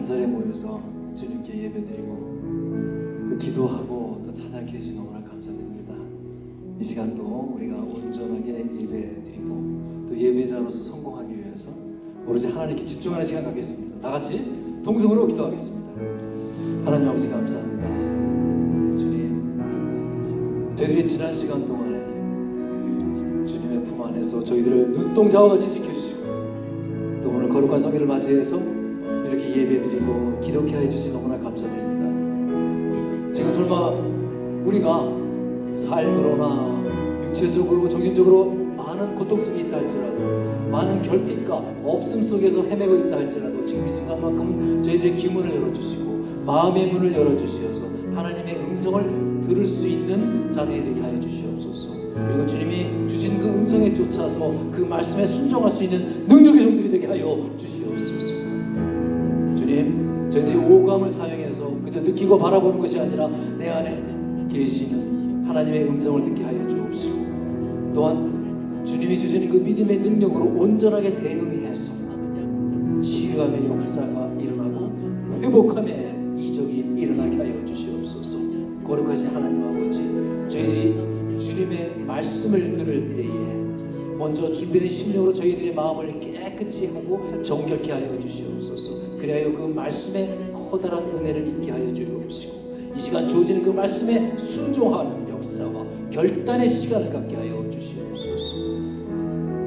자리에 모여서 주님께 예배드리고 또 기도하고 또 찬양해 주시니 너무나 감사드립니다. 이 시간도 우리가 온전하게 예배드리고 또 예배자로서 성공하기 위해서 오로지 하나님께 집중하는 시간 갖겠습니다. 다 같이 동성으로 기도하겠습니다. 하나님 아버지 감사합니다. 주님, 저희들이 지난 시간 동안에 품 안에서 저희들을 눈동자와 같이 지켜주시고 또 오늘 거룩한 성회를 맞이해서 이렇게 예배드리고 기도케 해주시니 너무나 감사드립니다. 지금 설마 우리가 삶으로나 육체적으로 정신적으로 많은 고통 속에 있다 할지라도 많은 결핍과 없음 속에서 헤매고 있다 할지라도 지금 이 순간만큼은 저희들의 귀문을 열어주시고 마음의 문을 열어주시어서 하나님의 음성을 들을 수 있는 자들이 되게 하여 주시옵소서. 그리고 주님이 주신 그 음성에 쫓아서 그 말씀에 순종할 수 있는 능력의 종들이 되게 하여 주시옵소서. 주님, 저희들이 오감을 사용해서 그저 느끼고 바라보는 것이 아니라 내 안에 계시는 하나님의 음성을 듣게 하여 주옵시고 또한 주님이 주시는 그 믿음의 능력으로 온전하게 대응해서 치유함의 역사가 일어나고 회복함의 이적이 일어나게 하여 주시옵소서. 거룩하신 하나님 아버지, 저희들이 주님의 말씀을 들을 때에 먼저 준비된 심령으로 저희들의 마음을 깨끗이 하고 정결케 하여 주시옵소서. 그리하여 그 말씀의 커다란 은혜를 입게 하여 주옵시고 이 시간 주어지는 그 말씀에 순종하는 역사와 결단의 시간을 갖게 하여 주시옵소서.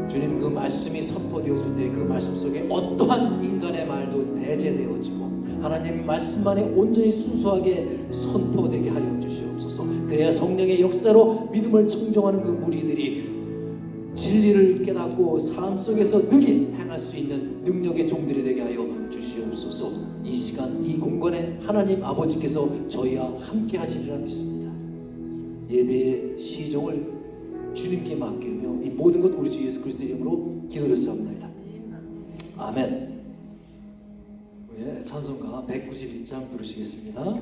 주님, 그 말씀이 선포되었을 때 그 말씀 속에 어떠한 인간의 말도 배제되어지고 하나님 말씀만에 온전히 순수하게 선포되게 하여 주시옵소서. 그래야 성령의 역사로 믿음을 청정하는 그 무리들이 진리를 깨닫고 삶 속에서 능히 행할 수 있는 능력의 종들이 되게 하여 주시옵소서. 이 시간 이 공간에 하나님 아버지께서 저희와 함께 하시리라 믿습니다. 예배의 시종을 주님께 맡기며 이 모든 것 우리 주 예수 그리스도의 이름으로 기도드렸사옵나이다. 아멘. 우리의 찬송가 191장 부르시겠습니다.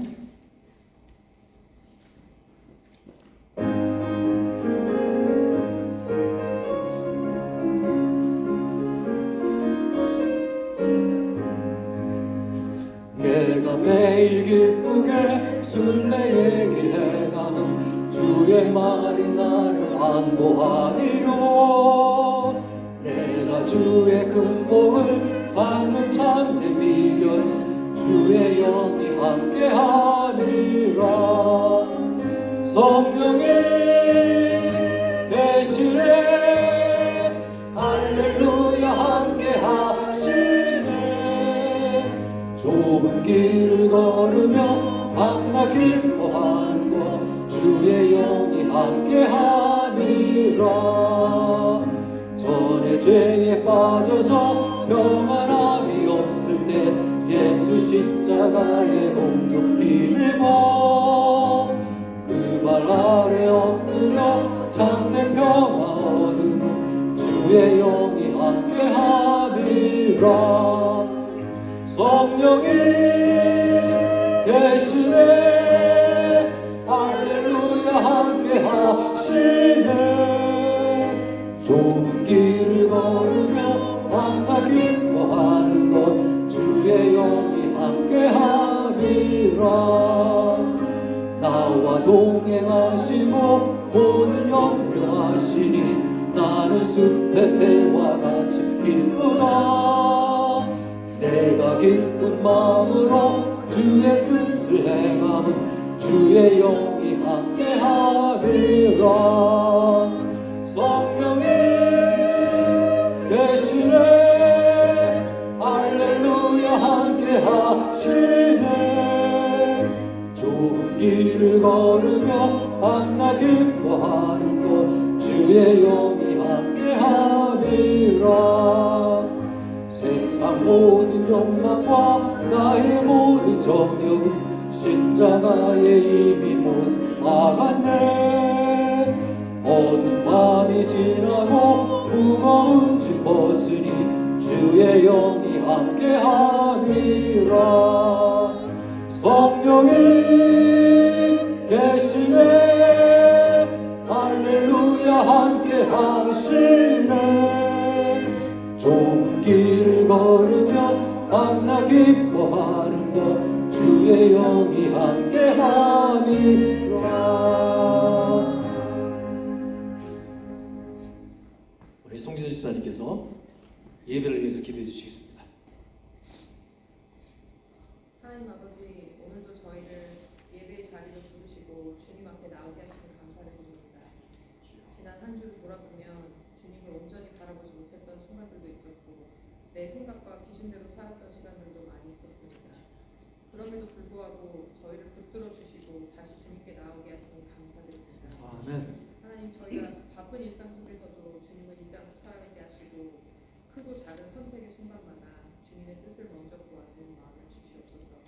내가 매일 기쁘게 순례의 길 행함은 주의 말이 나를 안보하니요. 내가 주의 큰 복을 받는 참된 비결은 주의 영이 함께하니라. 성령이 계시네 할렐루야 함께하시네. 좁은 길을 걸으며 밤낮 기뻐하는 것 주의 영이 함께하니라. 전에 죄에 빠져서 평안함이 없을 때 예수 십자가의 공로 힘입어 그 발 아래 엎드려 참된 평화 얻으는 주의 영이 함께하니라. 성령이 계시네 할렐루야 함께하시네. 좁은 길을 걸으며 밤낮 기뻐하는 것 주의 영이 함께하니라. 나와 동행하시고 모든 염려하시니 나는 숲의 새와 같이 기쁘다. 내가 기쁜 마음으로 주의 뜻을 행함은 주의 영이 함께하리라. 성령이 계시네 할렐루야 함께하시네. 좁은 길을 걸으며 밤낮 기뻐하는 것 주의 영이 함께하리라. 세상 모든 욕망과 나의 모든 정욕은 십자가에 이미 모습 나갔네. 어두운 밤이 지나고 무거운 짐 벗으니 주의 영이 함께하니라. 성령이 계시네 할렐루야 함께하시네. 좁은 길을 걸으며 밤낮 기뻐하는 것 주의 영이 함께하니라. 우리 송지선 집사님께서 예배를 위해서 기도해 주시겠습니다. 하나님 아버지, 오늘도 저희를 예배의 자리로 부르시고 주님 앞에 나오게 하시니 감사를 드립니다. 지난 한 주를 돌아보면 주님을 순간들도 있었고 내 생각과 기준대로 살았던 시간들도 많이 있었습니다. 그럼에도 불구하고 저희를 붙들어 주시고 다시 주님께 나오게 하시니 감사드립니다. 아멘. 하나님, 저희가 바쁜 일상 속에서도 주님을 잊지 않고 살아가게 하시고 크고 작은 선택의 순간마다 주님의 뜻을 먼저 구하는 마음을 주시옵소서.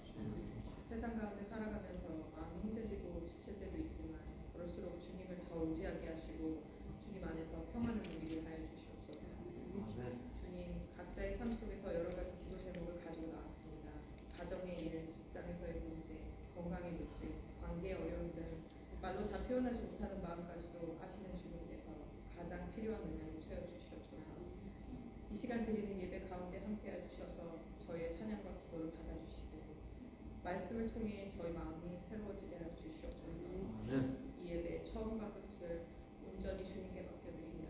세상 가운데 살아가면서 마음이 흔들리고 지칠 때도 있지만 그럴수록 주님을 더 의지하게 하시고 주님 안에서 평안을 누리게 하여 주시옵소서. 아멘. 주님, 각자의 삶 속에서 여러 가지 기도 제목을 가지고 나왔습니다. 가정의 일, 직장에서의 문제, 건강의 문제, 관계의 어려움 등 말로 다 표현하지 못하는 마음까지도 아시는 주님께서 가장 필요한 은혜를 채워주시옵소서. 이 시간 드리는 예배 가운데 함께해 주셔서 저희의 찬양과 기도를 받아주시고 말씀을 통해 저희 마음이 새로워지게 하여 주시옵소서. 아멘. 이 예배의 처음과 끝을 온전히 주님께 맡겨드리며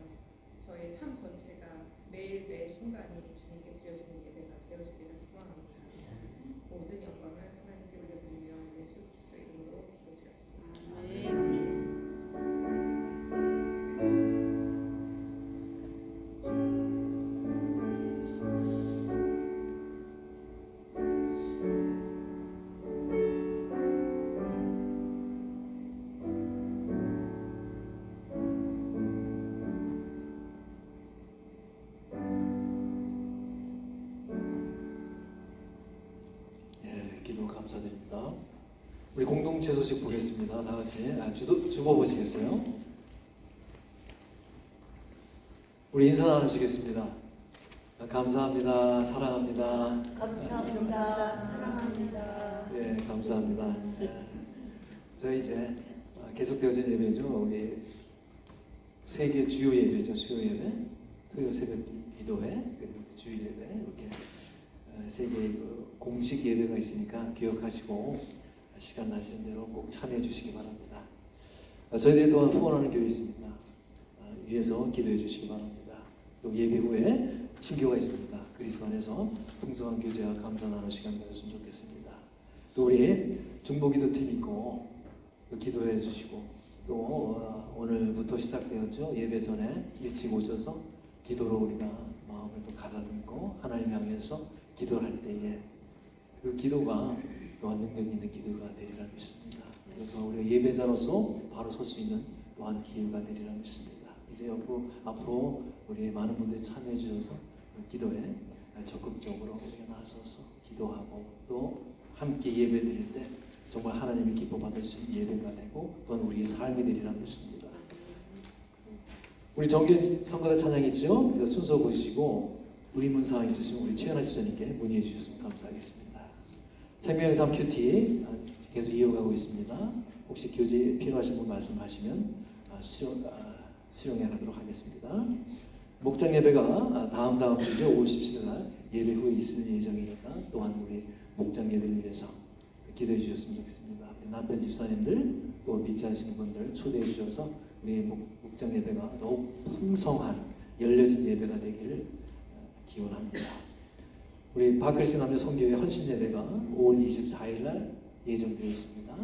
저의 삶 전체가 매일 매 순간이 주님께 드려지는 예배가 되어지기를 소망합니다. 모든 영광을 하나님께 올려드리며 예수 그리스도 이름으로 기도드렸습니다. 예, 기도 감사드립니다. 우리 공동체 소식 보겠습니다. 다 같이 주보 보시겠어요? 우리 인사 나누시겠습니다. 감사합니다. 사랑합니다. 감사합니다. 사랑합니다. 예, 감사합니다. 예. 저희 이제 계속되어진 예배죠. 우리 세계 주요 예배죠. 수요 예배, 토요 새벽 기도회, 그리고 이제 주일 예배 이렇게 세 개의 공식 예배가 있으니까 기억하시고 시간 나시는 대로 꼭 참여해 주시기 바랍니다. 저희들이 또한 후원하는 교회 있습니다. 위에서 기도해 주시기 바랍니다. 또 예배 후에 친교가 있습니다. 그리스도 안에서 풍성한 교제와 감사 나누는 시간 되었으면 좋겠습니다. 또 우리 중보기도팀 있고 또 기도해 주시고 또 오늘부터 시작되었죠. 예배 전에 일찍 오셔서 기도로 우리가 마음을 또 가다듬고 하나님 향해서 기도할 때에 그 기도가 또한 능력 있는 기도가 되리라 믿습니다. 그리고 또 우리가 예배자로서 바로 설 수 있는 또한 기회가 되리라 믿습니다. 이제 앞으로 우리 많은 분들이 참여해 주셔서 기도에 적극적으로 우리가 나서서 기도하고 또 함께 예배 드릴 때 정말 하나님이 기뻐 받을 수 있는 예배가 되고 또한 우리의 삶이 되리라 믿습니다. 우리 정규 선거대 찬양 있죠? 순서 보시고 의문사항 있으시면 우리 최연아 지사님께 문의해 주셨으면 감사하겠습니다. 생명의 삶 큐티 계속 이어가고 있습니다. 혹시 교재 필요하신 분 말씀하시면 수용해 가도록 하겠습니다. 목장 예배가 다음 주죠. 5월 17일 날 예배 후에 있을 예정이니까 또한 우리 목장 예배를 위해서 기도해 주셨으면 좋겠습니다. 남편 집사님들 또 믿지 않으시는 분들 초대해 주셔서 우리 목장 예배가 더욱 풍성한 열려진 예배가 되기를 기원합니다. 우리 박그리스 남녀 성교회 헌신 예배가 5월 24일 날 예정되어 있습니다.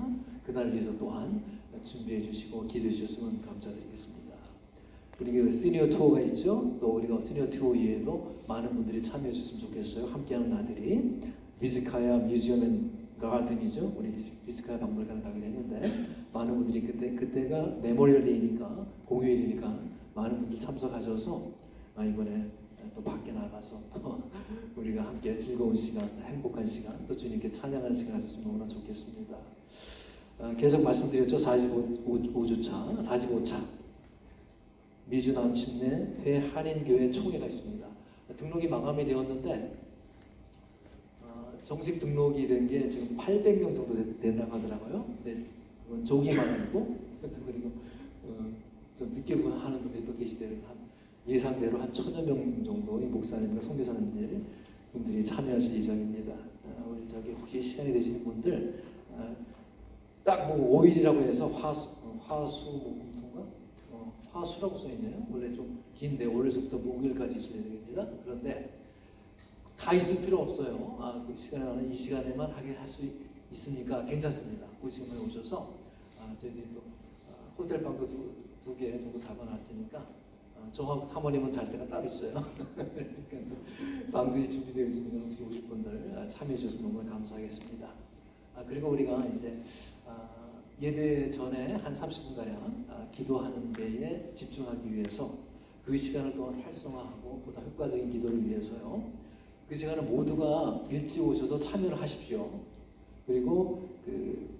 그날 위해서 또한 준비해 주시고 기도해 주셨으면 감사드리겠습니다. 우리 그 시니어 투어가 있죠. 또 우리가 시니어 투어 이외에도 많은 분들이 참여해 주셨으면 좋겠어요. 함께하는 나들이 비스카야 뮤지엄 앤 가든이죠. 우리 비스카야 박물관을 가기로 했는데 많은 분들이 그때가 메모리얼 데이니까 공휴일이니까 많은 분들 참석하셔서 이번에 또 밖에 나가서 또 우리가 함께 즐거운 시간, 행복한 시간, 또 주님께 찬양하는 시간 가졌으면 너무나 좋겠습니다. 계속 말씀드렸죠. 45차 미주 남침내 회 할인교회 총회가 있습니다. 등록이 마감이 되었는데 정식 등록이 된 게 지금 800명 정도 된다고 하더라고요. 근데 그건 조기만 아니고 그리고 좀 늦게 하는 분들이 또 계시대요. 그래서 예상대로 한 1000여 명 정도의 목사님과 선교사님들이 참여하실 예정입니다. 우리 혹시 시간이 되시는 분들 딱 5일이라고 해서 화수목금토인가? 화수라고 써 있네요. 원래 좀 긴데 월요일부터 목요일까지 있을 예정입니다. 그런데 다 있을 필요 없어요. 그 시간에 이 시간에만 하게 할 수 있으니까 괜찮습니다. 그 시간에 오셔서 저희들이 또 호텔 방도 두 개 정도 잡아놨으니까 저하고 사모님은 잘 때가 따로 있어요. 그러니까 방들이 준비되어 있으니까 혹시 오실 분들 참여해 주셔서 너무 감사하겠습니다. 그리고 우리가 이제 예배 전에 한 30분가량 기도하는 데에 집중하기 위해서 그 시간을 또한 활성화하고 보다 효과적인 기도를 위해서요. 그 시간을 모두가 일찍 오셔서 참여를 하십시오. 그리고 그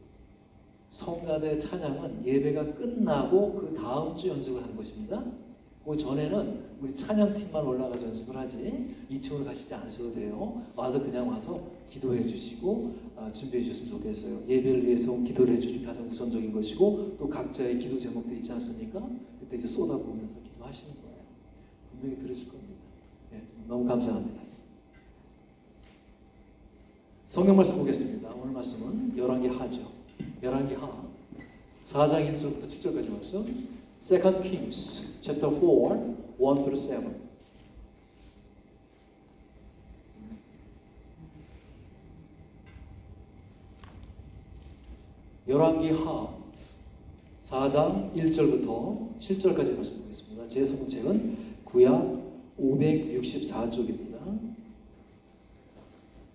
성가대 찬양은 예배가 끝나고 그 다음 주 연습을 하는 것입니다. 그 전에는 우리 찬양팀만 올라가서 연습을 하지 2층으로 가시지 않으셔도 돼요. 와서 그냥 와서 기도해 주시고 준비해 주셨으면 좋겠어요. 예배를 위해서 기도를 해 주시는 가장 우선적인 것이고 또 각자의 기도 제목들이 있지 않습니까? 그때 이제 쏟아부으면서 기도하시는 거예요. 분명히 들으실 겁니다. 네, 너무 감사합니다. 성경 말씀 보겠습니다. 오늘 말씀은 열왕기 하죠. 열왕기 하 4장 1절부터 7절까지 말씀. Second Kings chapter 4, 1 through 7. 열왕기 하 4장 1절부터 7절까지 말씀 보겠습니다. 제 성경책은 구약 564쪽입니다.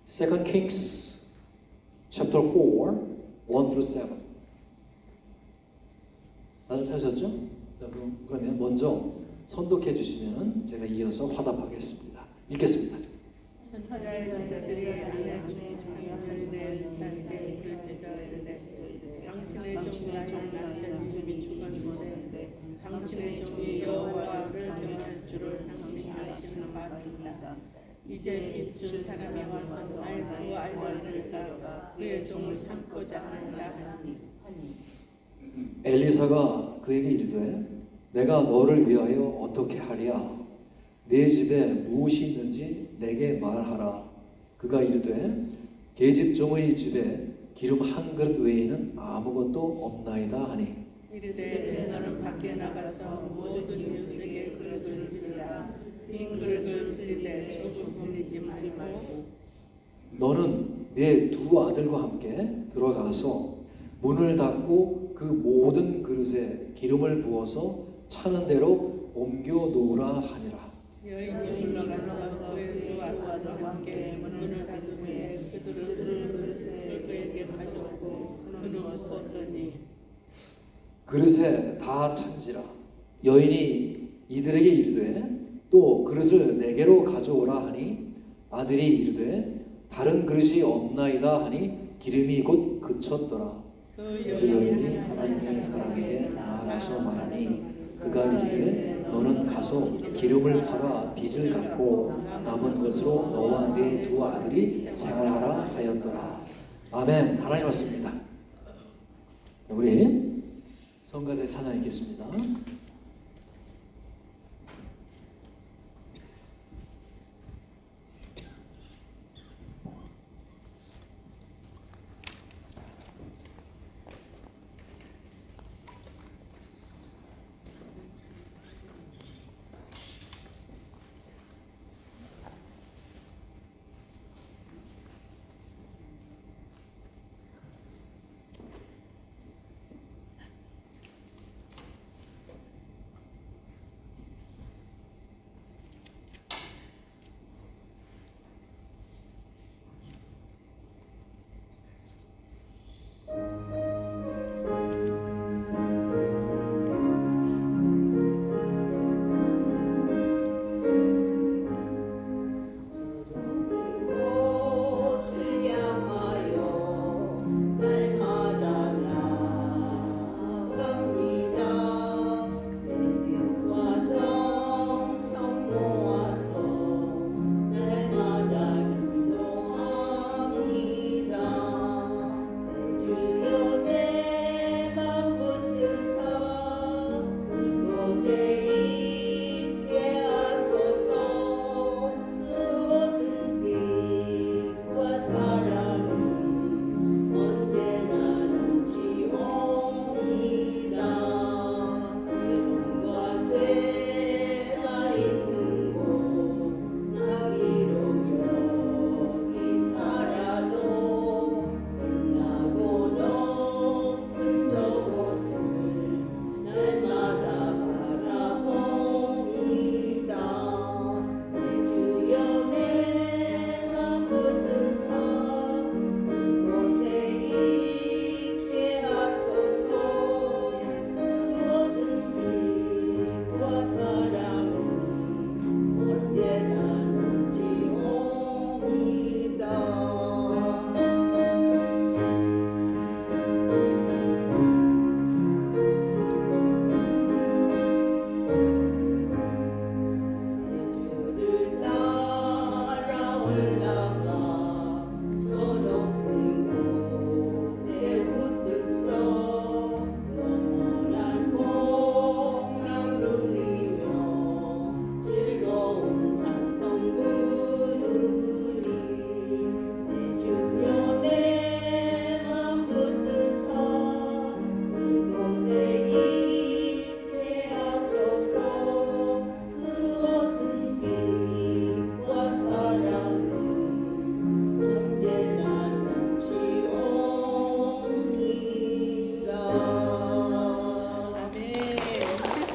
Second Kings chapter 4, 1 through 7. 다들 찾으셨죠? 자, 그러면 먼저 선독해 주시면 제가 이어서 화답하겠습니다. 읽겠습니다. 당신의 종이 이미 죽었는데 당신의 종이 여호와를 경외할 줄을 당신이 아시는 바입니다. 이제 주 사람이 와서 날 알려드릴까 그의 종을 삼고자 한다 하니 엘리사가 그에게 이르되 내가 너를 위하여 어떻게 하랴? 내 집에 무엇이 있는지 내게 말하라. 그가 이르되 계집 종의 집에 기름 한 그릇 외에는 아무것도 없나이다 하니 이르되 너는 밖에 나가서 모든 이웃에게 그릇을 빌라 빈 그릇을 빌리되 조금 빌리지 말고 너는 내 두 아들과 함께 들어가서 문을 닫고 그 모든 그릇에 기름을 부어서 차는 대로 옮겨 놓으라 하니라. 여인이 올라가서 그의 두 아들과 함께 문을 닫은 후에 그들을 그에게 가져오고 그는 먹었더니 그릇에 다 찬지라. 여인이 이들에게 이르되 또 그릇을 내게로 가져오라 하니 아들이 이르되 다른 그릇이 없나이다 하니 기름이 곧 그쳤더라. 그 여인이 하나님의 사람에게 나아가서 말하니 그가 이르되 너는 가서 기름을 팔아 빚을 갚고 남은 것으로 너와 네 두 아들이 생활하라 하였더라. 아멘. 하나님 말씀입니다. 우리 성가대 찬양 읽겠습니다.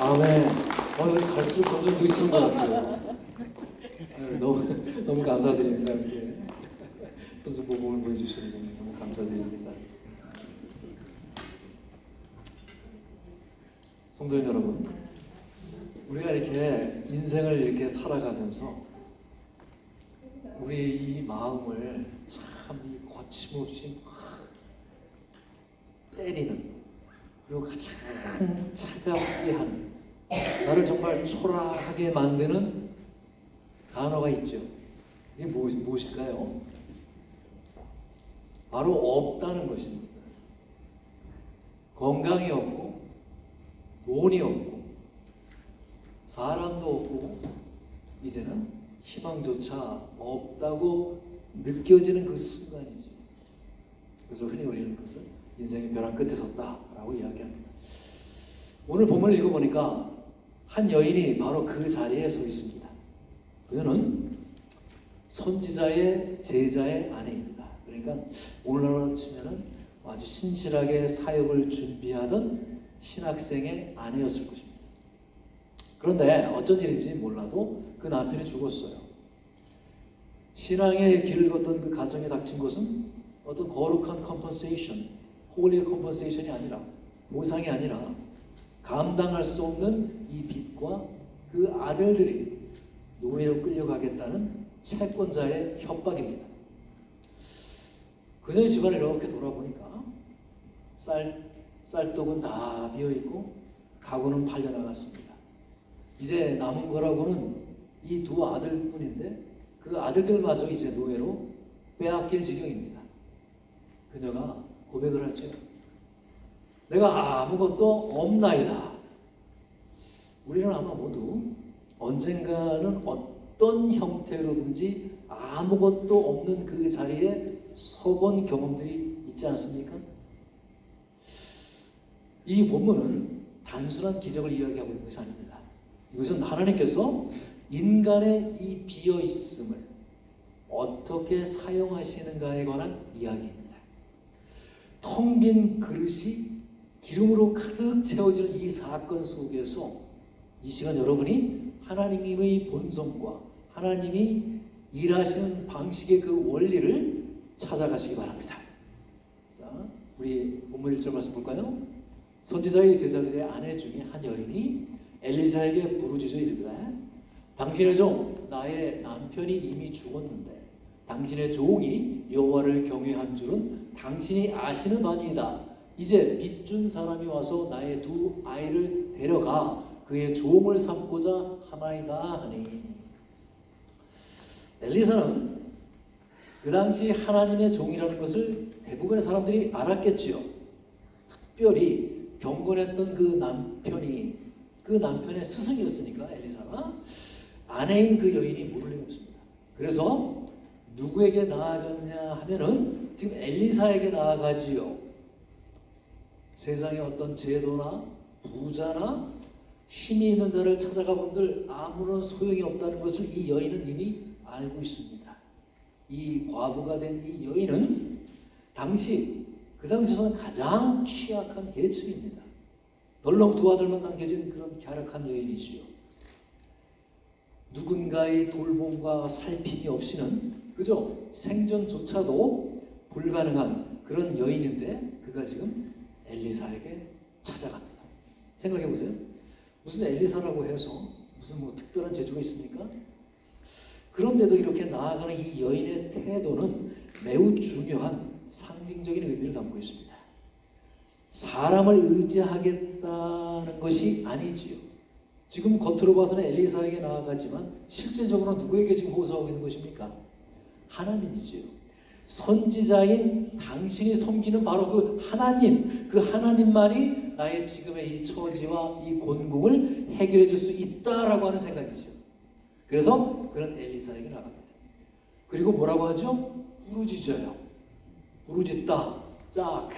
아멘. 갈수록 점점 느시는 것 같아요. 네, 너무 감사드립니다. 이렇게 선수 모범을 보여주시는 점 너무 감사드립니다. 성도님 여러분, 우리가 이렇게 인생을 이렇게 살아가면서 우리의 이 마음을 참 거침없이 막 때리는, 그리고 가장 차갑게 하는, 나를 정말 초라하게 만드는 단어가 있죠. 이게 무엇일까요? 바로 없다는 것입니다. 건강이 없고 돈이 없고 사람도 없고 이제는 희망조차 없다고 느껴지는 그 순간이죠. 그래서 흔히 우리는 그것을 인생의 벼랑 끝에 섰다라고 이야기합니다. 오늘 본문을 읽어보니까 한 여인이 바로 그 자리에 서 있습니다. 그녀는 선지자의 제자의 아내입니다. 그러니까 오늘날로 치면은 아주 신실하게 사역을 준비하던 신학생의 아내였을 것입니다. 그런데 어쩐 일인지 몰라도 그 남편이 죽었어요. 신앙의 길을 걷던 그 가정에 닥친 것은 어떤 거룩한 컴pen세이션, 홀리 컴pen세이션이 아니라, 보상이 아니라 감당할 수 없는 이 빚과 그 아들들이 노예로 끌려가겠다는 채권자의 협박입니다. 그녀의 집안을 이렇게 돌아보니까 쌀독은 다 비어있고 가구는 팔려나갔습니다. 이제 남은 거라고는 이 두 아들뿐인데 그 아들들마저 이제 노예로 빼앗길 지경입니다. 그녀가 고백을 하죠. 내가 아무것도 없나이다. 우리는 아마 모두 언젠가는 어떤 형태로든지 아무것도 없는 그 자리에 서본 경험들이 있지 않습니까? 이 본문은 단순한 기적을 이야기하고 있는 것이 아닙니다. 이것은 하나님께서 인간의 이 비어있음을 어떻게 사용하시는가에 관한 이야기입니다. 텅 빈 그릇이 기름으로 가득 채워지는 이 사건 속에서 이 시간 여러분이 하나님의 본성과 하나님이 일하시는 방식의 그 원리를 찾아가시기 바랍니다. 자, 우리 본문 1절 말씀 볼까요? 선지자의 제자들의 아내 중에 한 여인이 엘리사에게 부르짖어 이르되 당신의 종 나의 남편이 이미 죽었는데 당신의 종이 여호와를 경외한 줄은 당신이 아시는 바니이다. 이제 빚준 사람이 와서 나의 두 아이를 데려가 그의 종을 삼고자 하나이다 하니. 엘리사는 그 당시 하나님의 종이라는 것을 대부분의 사람들이 알았겠지요. 특별히 경건했던 그 남편이 그 남편의 스승이었으니까 엘리사가 아내인 그 여인이 모를 리가 없습니다. 그래서 누구에게 나아갔냐 하면은 지금 엘리사에게 나아가지요. 세상의 어떤 제도나 부자나 힘이 있는 자를 찾아가 본들 아무런 소용이 없다는 것을 이 여인은 이미 알고 있습니다. 이 과부가 된 이 여인은 그 당시에서는 가장 취약한 계층입니다. 덜렁 두 아들만 남겨진 그런 갸륵한 여인이지요. 누군가의 돌봄과 살핌이 없이는 그저 생존조차도 불가능한 그런 여인인데 그가 지금 엘리사에게 찾아갑니다. 생각해 보세요. 무슨 엘리사라고 해서 무슨 뭐 특별한 재주가 있습니까? 그런데도 이렇게 나아가는 이 여인의 태도는 매우 중요한 상징적인 의미를 담고 있습니다. 사람을 의지하겠다는 것이 아니지요. 지금 겉으로 봐서는 엘리사에게 나아가지만 실제적으로 누구에게 지금 호소하고 있는 것입니까? 하나님이지요. 선지자인 당신이 섬기는 바로 그 하나님, 그 하나님만이 나의 지금의 이 처지와 이 곤궁을 해결해 줄 수 있다라고 하는 생각이죠. 그래서 그는 엘리사에게 나갑니다. 그리고 뭐라고 하죠? 부르짖어요. 부르짖다, 짝.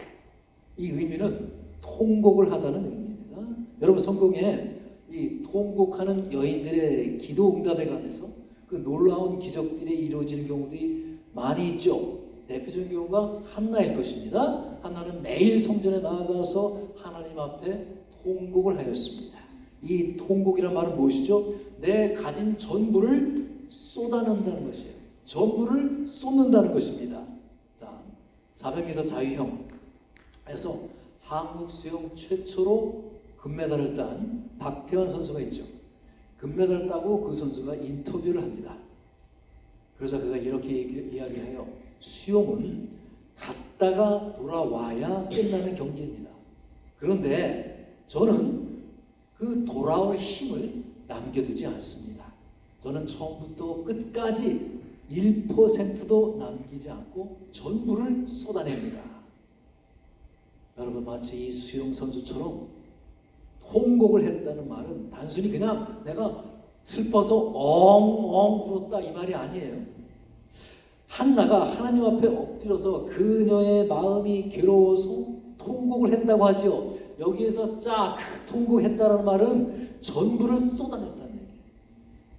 이 의미는 통곡을 하다는 의미입니다. 여러분 성경에 이 통곡하는 여인들의 기도 응답에 관해서 그 놀라운 기적들이 이루어지는 경우들이 많이 있죠. 대표적인 경우가 한나일 것입니다. 한나는 매일 성전에 나아가서 하나님 앞에 통곡을 하였습니다. 이 통곡이란 말은 무엇이죠? 내 가진 전부를 쏟아낸다는 것이에요. 전부를 쏟는다는 것입니다. 자, 400m 자유형에서 한국 수영 최초로 금메달을 딴 박태환 선수가 있죠. 금메달을 따고 그 선수가 인터뷰를 합니다. 그래서 그가 이렇게 이야기를 해요. 수영은 갔다가 돌아와야 끝나는 경기입니다. 그런데 저는 그 돌아올 힘을 남겨두지 않습니다. 저는 처음부터 끝까지 1%도 남기지 않고 전부를 쏟아냅니다. 여러분, 마치 이 수영 선수처럼 통곡을 했다는 말은 단순히 그냥 내가 슬퍼서 엉엉 울었다 이 말이 아니에요. 한나가 하나님 앞에 엎드려서 그녀의 마음이 괴로워서 통곡을 했다고 하지요. 여기에서 쫙 통곡했다는 말은 전부를 쏟아냈다는 얘기예요.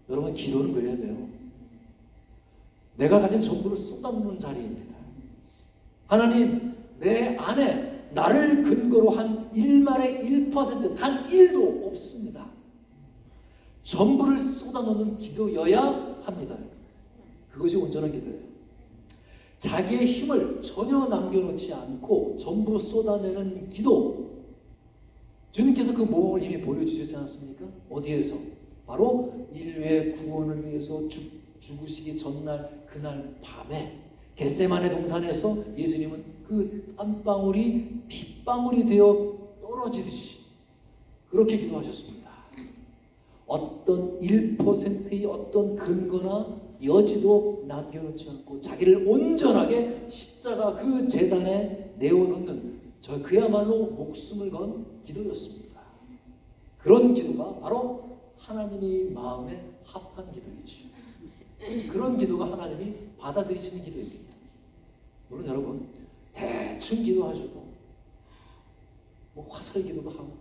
여러분, 기도는 그래야 돼요. 내가 가진 전부를 쏟아놓는 자리입니다. 하나님, 내 안에 나를 근거로 한 1만의 1%, 단 1도 없습니다. 전부를 쏟아놓는 기도여야 합니다. 그것이 온전한 기도예요. 자기의 힘을 전혀 남겨놓지 않고 전부 쏟아내는 기도. 주님께서 그 모범을 이미 보여주셨지 않습니까? 어디에서? 바로 인류의 구원을 위해서 죽으시기 전날 그날 밤에 겟세마네 동산에서 예수님은 그 한 방울이 핏방울이 되어 떨어지듯이 그렇게 기도하셨습니다. 어떤 1%의 어떤 근거나 여지도 남겨놓지 않고 자기를 온전하게 십자가 그 제단에 내어놓는 그야말로 목숨을 건 기도였습니다. 그런 기도가 바로 하나님의 마음에 합한 기도이죠. 그런 기도가 하나님이 받아들이시는 기도입니다. 물론 여러분, 대충 기도하셔도 뭐 화살 기도도 하고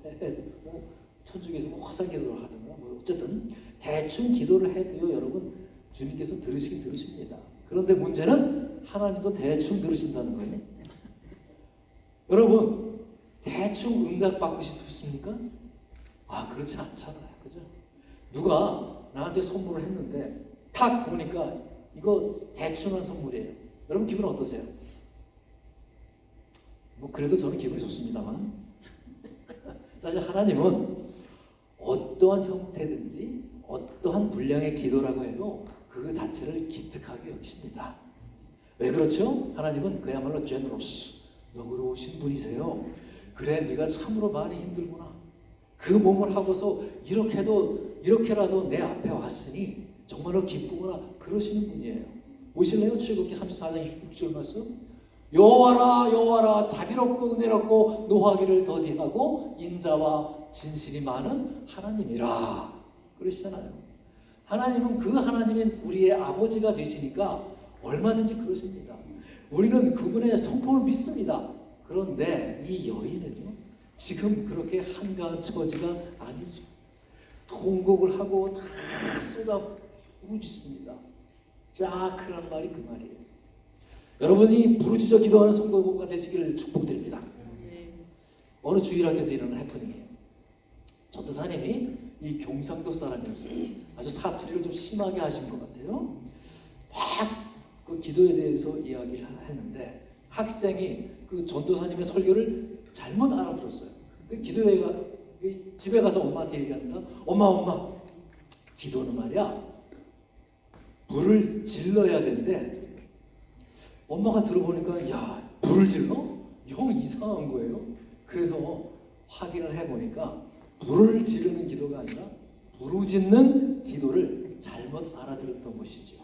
뭐 천주교에서 뭐 화살 기도를 하든가 뭐 어쨌든 대충 기도를 해도요, 여러분, 주님께서 들으시긴 들으십니다. 그런데 문제는 하나님도 대충 들으신다는 거예요. 여러분, 대충 응답받고 싶습니까? 그렇지 않잖아요. 그죠? 누가 나한테 선물을 했는데 탁 보니까 이거 대충 한 선물이에요. 여러분, 기분 어떠세요? 뭐 그래도 저는 기분이 좋습니다만 사실 하나님은 어떠한 형태든지 어떠한 분량의 기도라고 해도 그 자체를 기특하게 여기십니다. 왜 그렇죠? 하나님은 그야말로 제너러스, 너그러우신 분이세요. 그래, 네가 참으로 많이 힘들구나. 그 몸을 하고서 이렇게라도 내 앞에 왔으니 정말로 기쁘구나, 그러시는 분이에요. 보실래요? 출애굽기 34장 6절 말씀. 여호와라 여호와라, 자비롭고 은혜롭고 노하기를 더디하고 인자와 진실이 많은 하나님이라 그러시잖아요. 하나님은 그 하나님인 우리의 아버지가 되시니까 얼마든지 그러십니다. 우리는 그분의 성품을 믿습니다. 그런데 이 여인은요, 지금 그렇게 한가한 처지가 아니죠. 통곡을 하고 다 쏟아 부으셨습니다. 짜크란 말이 그 말이에요. 여러분이 부르짖어 기도하는 성도가 되시기를 축복드립니다. 어느 주일학교에서 일어난 해프닝이에요. 전도사님이 이 경상도 사람이었어요. 아주 사투리를 좀 심하게 하신 것 같아요. 막 그 기도에 대해서 이야기를 했는데 학생이 그 전도사님의 설교를 잘못 알아들었어요. 그 기도회가 집에 가서 엄마한테 얘기합니다. 엄마, 기도는 말이야 불을 질러야 된대. 엄마가 들어보니까 야, 불을 질러? 영 이상한 거예요. 그래서 확인을 해보니까 불을 지르는 기도가 아니라 부르짖는 기도를 잘못 알아들었던 것이죠.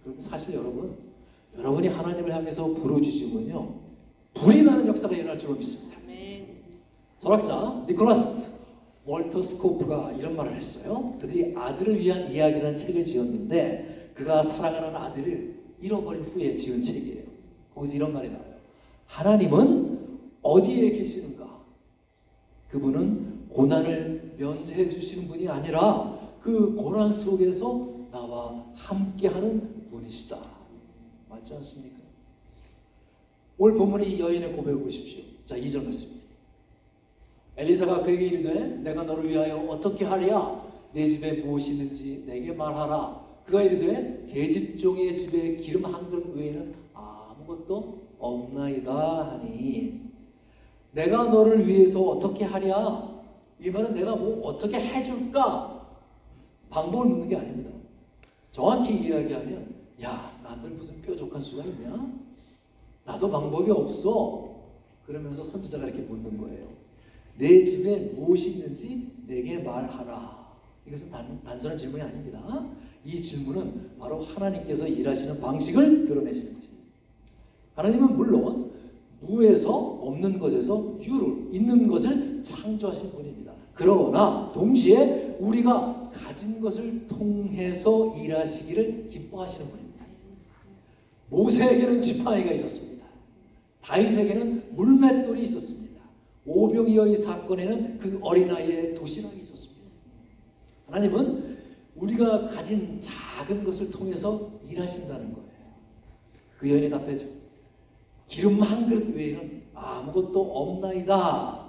그런데 사실 여러분이 하나님을 향해서 부르짖으면요, 불이 나는 역사가 일어날 줄로 믿습니다. 철학자 니콜라스 월터 스코프가 이런 말을 했어요. 그들이 아들을 위한 이야기라는 책을 지었는데 그가 사랑하는 아들을 잃어버린 후에 지은 책이에요. 거기서 이런 말이 나와요. 하나님은 어디에 계시는가? 그분은 고난을 면제해 주시는 분이 아니라 그 고난 속에서 나와 함께하는 분이시다. 맞지 않습니까? 오늘 본문의 이 여인의 고백을 보십시오. 자, 2절 말씀입니다. 엘리사가 그에게 이르되 내가 너를 위하여 어떻게 하랴? 내 집에 무엇이 있는지 내게 말하라. 그가 이르되 계집종의 집에 기름 한 그릇 외에는 아무것도 없나이다 하니 내가 너를 위해서 어떻게 하랴? 이 말은 내가 뭐 어떻게 해줄까? 방법을 묻는 게 아닙니다. 정확히 이야기하면 야, 남들 무슨 뾰족한 수가 있냐? 나도 방법이 없어. 그러면서 선지자가 이렇게 묻는 거예요. 내 집에 무엇이 있는지 내게 말하라. 이것은 단순한 질문이 아닙니다. 이 질문은 바로 하나님께서 일하시는 방식을 드러내시는 것입니다. 하나님은 물론 무에서 없는 것에서 유를 있는 것을 창조하신 분입니다. 그러나 동시에 우리가 가진 것을 통해서 일하시기를 기뻐하시는 분입니다. 모세에게는 지팡이가 있었습니다. 다윗에게는 물맷돌이 있었습니다. 오병이어의 사건에는 그 어린아이의 도시락이 있었습니다. 하나님은 우리가 가진 작은 것을 통해서 일하신다는 거예요. 그 여인이 답했죠. 기름 한 그릇 외에는 아무것도 없나이다.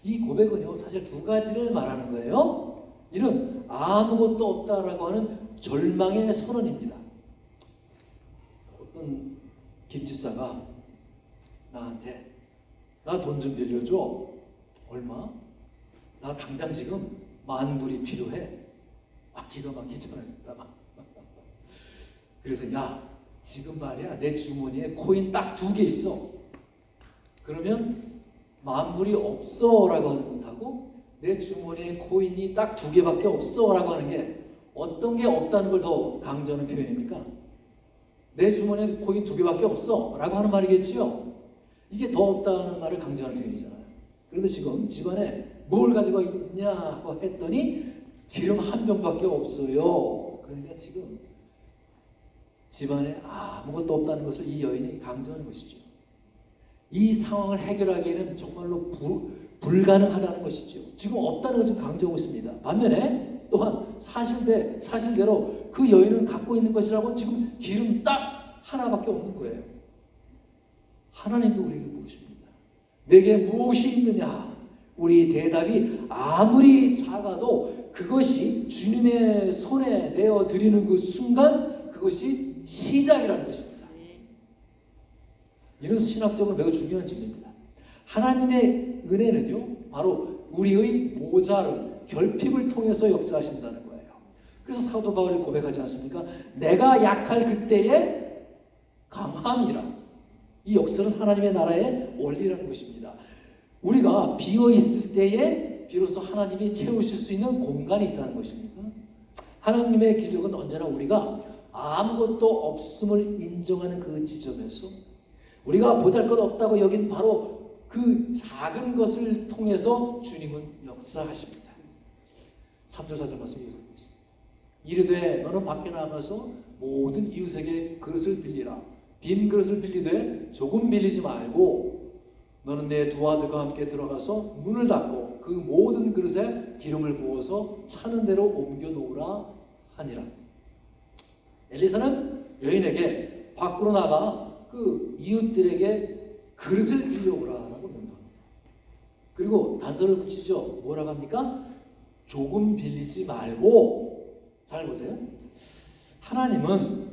이 고백은요, 사실 두 가지를 말하는 거예요. 이는 아무것도 없다라고 하는 절망의 선언입니다. 어떤 김집사가 나한테 나 돈 좀 빌려줘. 얼마? 나 당장 지금 10,000불이 필요해. 기가 막히잖아요. 그래서 야, 지금 말이야 내 주머니에 코인 딱 2개 있어. 그러면 10,000불이 없어 라고 하는 것하고 내 주머니에 코인이 딱 2개밖에 없어 라고 하는 게 어떤 게 없다는 걸 더 강조하는 표현입니까? 내 주머니에 코인 2개밖에 없어 라고 하는 말이겠지요. 이게 더 없다는 말을 강조하는 표현이잖아요. 그런데 지금 집안에 뭘 가지고 있냐고 했더니 기름 한 병밖에 없어요. 그러니까 지금 집안에 아무것도 없다는 것을 이 여인이 강조하는 것이죠. 이 상황을 해결하기에는 정말로 불가능하다는 것이죠. 지금 없다는 것을 강조하고 있습니다. 반면에 또한 사실대로 그 여인은 갖고 있는 것이라고 지금 기름 딱 하나밖에 없는 거예요. 하나님도 우리를 보십니다. 내게 무엇이 있느냐? 우리 대답이 아무리 작아도 그것이 주님의 손에 내어 드리는 그 순간 그것이 시작이라는 것입니다. 이는 신학적으로 매우 중요한 점입니다. 하나님의 은혜는요, 바로 우리의 모자를 결핍을 통해서 역사하신다는 거예요. 그래서 사도 바울이 고백하지 않습니까? 내가 약할 그때의 강함이라. 이 역사는 하나님의 나라의 원리라는 것입니다. 우리가 비어 있을 때에 비로소 하나님이 채우실 수 있는 공간이 있다는 것입니다. 하나님의 기적은 언제나 우리가 아무것도 없음을 인정하는 그 지점에서 우리가 보잘것없다고 여긴 바로 그 작은 것을 통해서 주님은 역사하십니다. 3절 4절 말씀 읽어보겠습니다. 이르되 너는 밖에 나가서 모든 이웃에게 그릇을 빌리라. 빈 그릇을 빌리되 조금 빌리지 말고 너는 내 두 아들과 함께 들어가서 문을 닫고 그 모든 그릇에 기름을 부어서 차는 대로 옮겨 놓으라 하니라. 엘리사는 여인에게 밖으로 나가 그 이웃들에게 그릇을 빌려오라라고 명합니다. 그리고 단서를 붙이죠. 뭐라고 합니까? 조금 빌리지 말고. 잘 보세요. 하나님은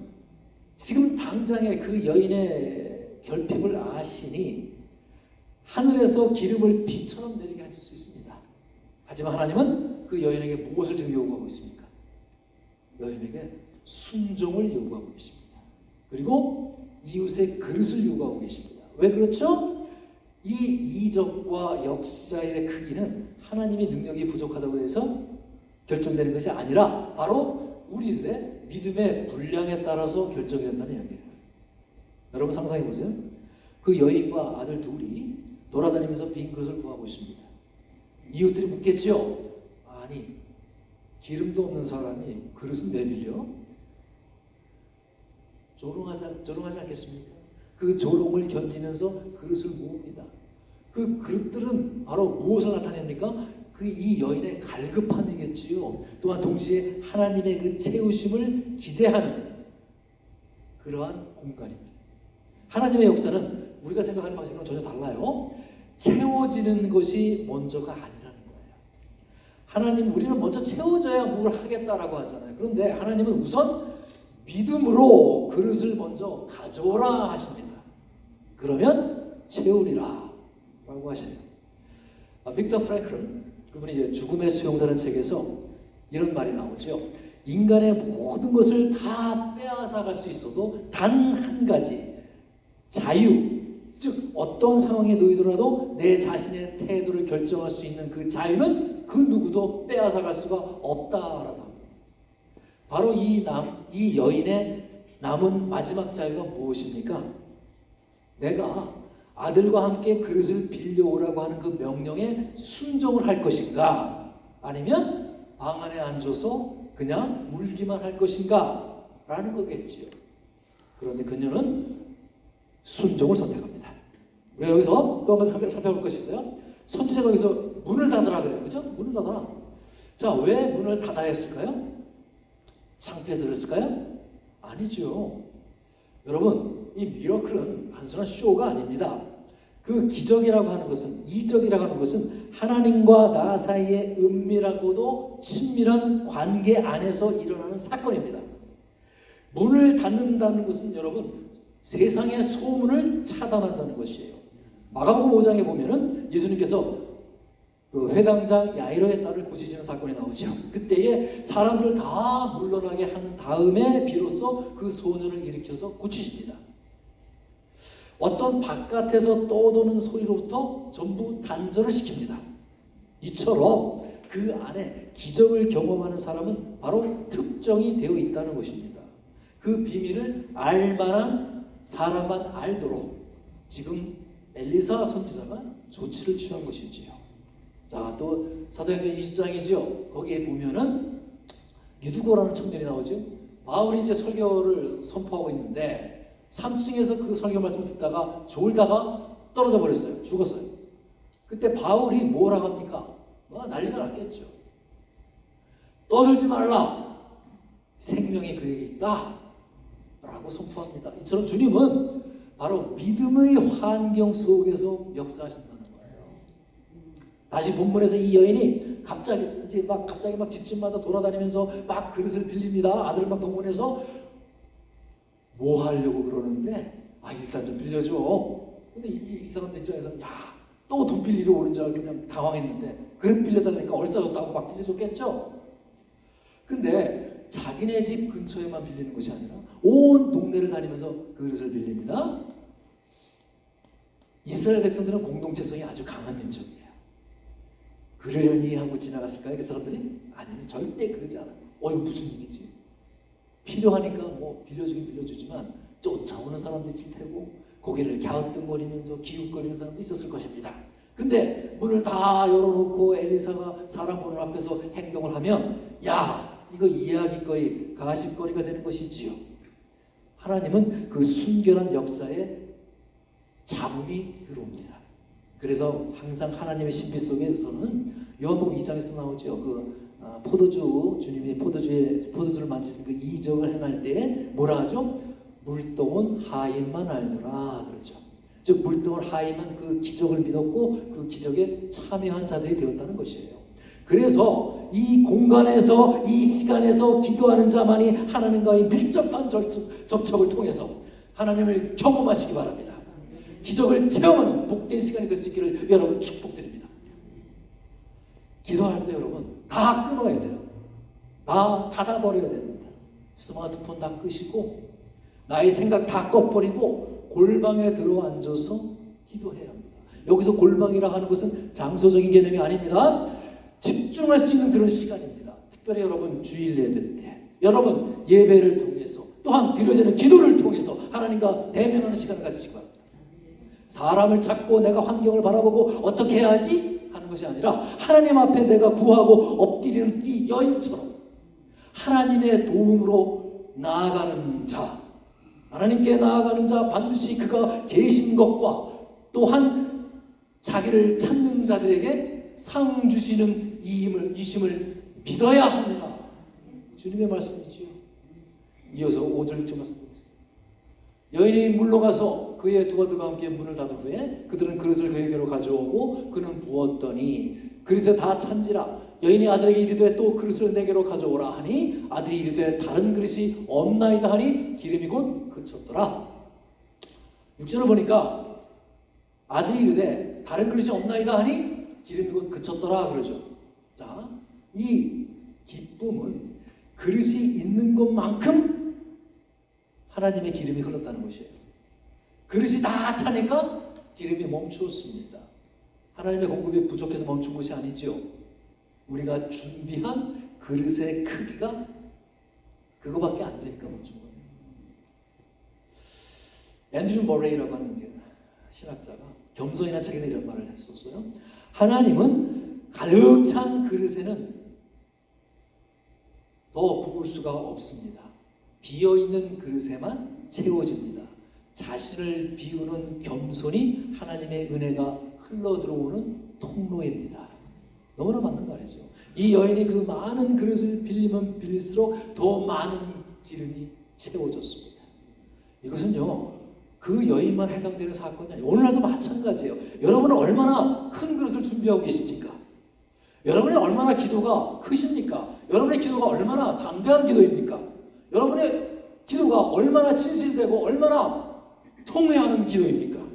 지금 당장의 그 여인의 결핍을 아시니 하늘에서 기름을 비처럼 내리게 하실 수 있습니다. 하지만 하나님은 그 여인에게 무엇을 지금 요구하고 있습니까? 여인에게 순종을 요구하고 계십니다. 그리고 이웃의 그릇을 요구하고 계십니다. 왜 그렇죠? 이 이적과 역사의 크기는 하나님의 능력이 부족하다고 해서 결정되는 것이 아니라 바로 우리들의 믿음의 분량에 따라서 결정이 된다는 이야기예요. 여러분 상상해 보세요. 그 여인과 아들 둘이 돌아다니면서 빈 그릇을 구하고 있습니다. 이웃들이 묻겠지요. 아니 기름도 없는 사람이 그릇은 왜 빌려? 조롱하지 않겠습니까? 그 조롱을 견디면서 그릇을 모읍니다. 그 그릇들은 바로 무엇을 나타냅니까? 그 이 여인의 갈급함이겠지요. 또한 동시에 하나님의 그 채우심을 기대하는 그러한 공간입니다. 하나님의 역사는 우리가 생각하는 방식으로는 전혀 달라요. 채워지는 것이 먼저가 아니라 하나님 우리는 먼저 채워줘야 뭘 하겠다라고 하잖아요. 그런데 하나님은 우선 믿음으로 그릇을 먼저 가져오라 하십니다. 그러면 채우리라 라고 하세요. 빅터 프랭클은 그분이 이제 죽음의 수용사라는 책에서 이런 말이 나오죠. 인간의 모든 것을 다 빼앗아 갈 수 있어도 단 한 가지 자유, 즉 어떤 상황에 놓이더라도 내 자신의 태도를 결정할 수 있는 그 자유는 그 누구도 빼앗아 갈 수가 없다라고 합니다. 바로 이 여인의 남은 마지막 자유가 무엇입니까? 내가 아들과 함께 그릇을 빌려오라고 하는 그 명령에 순종을 할 것인가, 아니면 방 안에 앉아서 그냥 울기만 할 것인가 라는 거겠지요. 그런데 그녀는 순종을 선택합니다. 우리가 여기서 또 한번 살펴볼 것이 있어요. 선지자가 여기서 문을 닫으라 그래요. 그죠? 문을 닫아라. 자, 왜 문을 닫아야 했을까요? 창피해서 그랬을까요? 아니죠. 여러분, 이 미러클은 단순한 쇼가 아닙니다. 그 기적이라고 하는 것은, 이적이라고 하는 것은 하나님과 나 사이의 은밀하고도 친밀한 관계 안에서 일어나는 사건입니다. 문을 닫는다는 것은 여러분, 세상의 소문을 차단한다는 것이에요. 마가복음 5장에 보면은 예수님께서 그 회당장 야이로의 딸을 고치시는 사건이 나오죠. 그때에 사람들을 다 물러나게 한 다음에 비로소 그 소년을 일으켜서 고치십니다. 어떤 바깥에서 떠도는 소리로부터 전부 단절을 시킵니다. 이처럼 그 안에 기적을 경험하는 사람은 바로 특정이 되어 있다는 것입니다. 그 비밀을 알만한 사람만 알도록 지금 엘리사 선지자가 조치를 취한 것이지요. 자, 또 사도행전 20장이죠. 거기에 보면은 유두고라는 청년이 나오죠. 바울이 이제 설교를 선포하고 있는데 3층에서 그 설교 말씀을 듣다가 졸다가 떨어져 버렸어요. 죽었어요. 그때 바울이 뭐라고 합니까? 난리가 났겠죠. 떠들지 말라. 생명이 그에게 있다. 라고 선포합니다. 이처럼 주님은 바로 믿음의 환경 속에서 역사하신다는 거예요. 다시 본문에서 이 여인이 갑자기 막 집집마다 돌아다니면서 막 그릇을 빌립니다. 아들을 막 동원해서 뭐 하려고 그러는데 일단 좀 빌려줘. 근데 이 사람들 입장에서 또 돈 빌리러 오는 줄 알고 그냥 당황했는데 그릇 빌려달라니까 얼싸졌다고 막 빌려줬겠죠. 근데 자기네 집 근처에만 빌리는 것이 아니라 온 동네를 다니면서 그릇을 빌립니다. 이스라엘 백성들은 공동체성이 아주 강한 민족이에요. 그러려니 하고 지나갔을까요? 그 사람들이? 아니면 절대 그러지 않아요. 이거 무슨 일이지? 필요하니까 뭐 빌려주긴 빌려주지만 쫓아오는 사람도 있을 테고 고개를 갸우뚱거리면서 기웃거리는 사람도 있었을 것입니다. 근데 문을 다 열어놓고 엘리사가 사람 보는 앞에서 행동을 하면 이거 이야기거리, 가십거리가 되는 것이지요. 하나님은 그 순결한 역사에 잡음이 들어옵니다. 그래서 항상 하나님의 신비 속에서는 요한복음 2장에서 나오죠. 주님이 포도주를 만지신 그 이적을 행할 때에 뭐라 하죠? 물동은 하인만 알더라 그러죠. 즉 물동은 하인만 그 기적을 믿었고 그 기적에 참여한 자들이 되었다는 것이에요. 그래서 이 공간에서 이 시간에서 기도하는 자만이 하나님과의 밀접한 접촉을 통해서 하나님을 경험하시기 바랍니다. 기적을 체험하는 복된 시간이 될 수 있기를 여러분 축복드립니다. 기도할 때 여러분 다 끊어야 돼요. 다 닫아버려야 됩니다. 스마트폰 다 끄시고 나의 생각 다 꺼버리고 골방에 들어앉아서 기도해야 합니다. 여기서 골방이라 하는 것은 장소적인 개념이 아닙니다. 집중할 수 있는 그런 시간입니다. 특별히 여러분 주일 예배 때 여러분 예배를 통해서 또한 드려지는 기도를 통해서 하나님과 대면하는 시간을 가지시기 바랍니다. 사람을 찾고 내가 환경을 바라보고 어떻게 해야 하지? 하는 것이 아니라 하나님 앞에 내가 구하고 엎드리는 이 여인처럼 하나님의 도움으로 나아가는 자, 하나님께 나아가는 자 반드시 그가 계신 것과 또한 자기를 찾는 자들에게 상 주시는 이심을 믿어야 합니다. 주님의 말씀이지요. 이어서 5절 좀 말씀드리겠습니다. 여인이 물러가서 그의 두 아들과 함께 문을 닫은 후에 그들은 그릇을 그에게로 가져오고 그는 부었더니 그릇에 다 찬지라 여인이 아들에게 이르되 또 그릇을 내게로 가져오라 하니 아들이 이르되 다른 그릇이 없나이다 하니 기름이 곧 그쳤더라. 6절을 보니까 아들이 이르되 다른 그릇이 없나이다 하니 기름이 곧 그쳤더라 그러죠. 자, 이 기쁨은 그릇이 있는 것만큼 하나님의 기름이 흘렀다는 것이에요. 그릇이 다 차니까 기름이 멈추었습니다. 하나님의 공급이 부족해서 멈춘 것이 아니죠. 우리가 준비한 그릇의 크기가 그거밖에 안 되니까 멈춘 거예요. 앤드류 머레이라고 하는 신학자가 겸손이라는 책에서 이런 말을 했었어요. 하나님은 가득 찬 그릇에는 더 부을 수가 없습니다. 비어있는 그릇에만 채워집니다. 자신을 비우는 겸손이 하나님의 은혜가 흘러들어오는 통로입니다. 너무나 맞는 말이죠. 이 여인이 그 많은 그릇을 빌리면 빌릴수록 더 많은 기름이 채워졌습니다. 이것은요, 그 여인만 해당되는 사건이 아니에요. 오늘날도 마찬가지예요. 여러분은 얼마나 큰 그릇을 준비하고 계십니까? 여러분의 얼마나 기도가 크십니까? 여러분의 기도가 얼마나 담대한 기도입니까? 여러분의 기도가 얼마나 진실되고 얼마나 통회하는 기도입니까?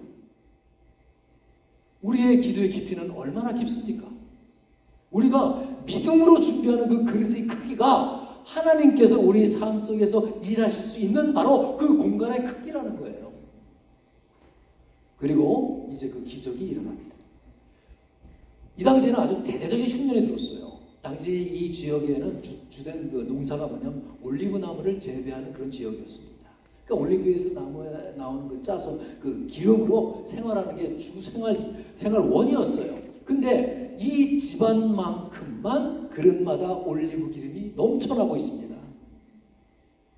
우리의 기도의 깊이는 얼마나 깊습니까? 우리가 믿음으로 준비하는 그 그릇의 크기가 하나님께서 우리 삶 속에서 일하실 수 있는 바로 그 공간의 크기라는 거예요. 그리고 이제 그 기적이 일어납니다. 이 당시에는 아주 대대적인 흉년이 들었어요. 당시 이 지역에는 주된 그 농사가 뭐냐면 올리브 나무를 재배하는 그런 지역이었습니다. 그러니까 올리브에서 나무에 나오는 그 짜서 그 기름으로 생활하는 게 주 생활원이었어요. 근데 이 집안만큼만 그릇마다 올리브 기름이 넘쳐나고 있습니다.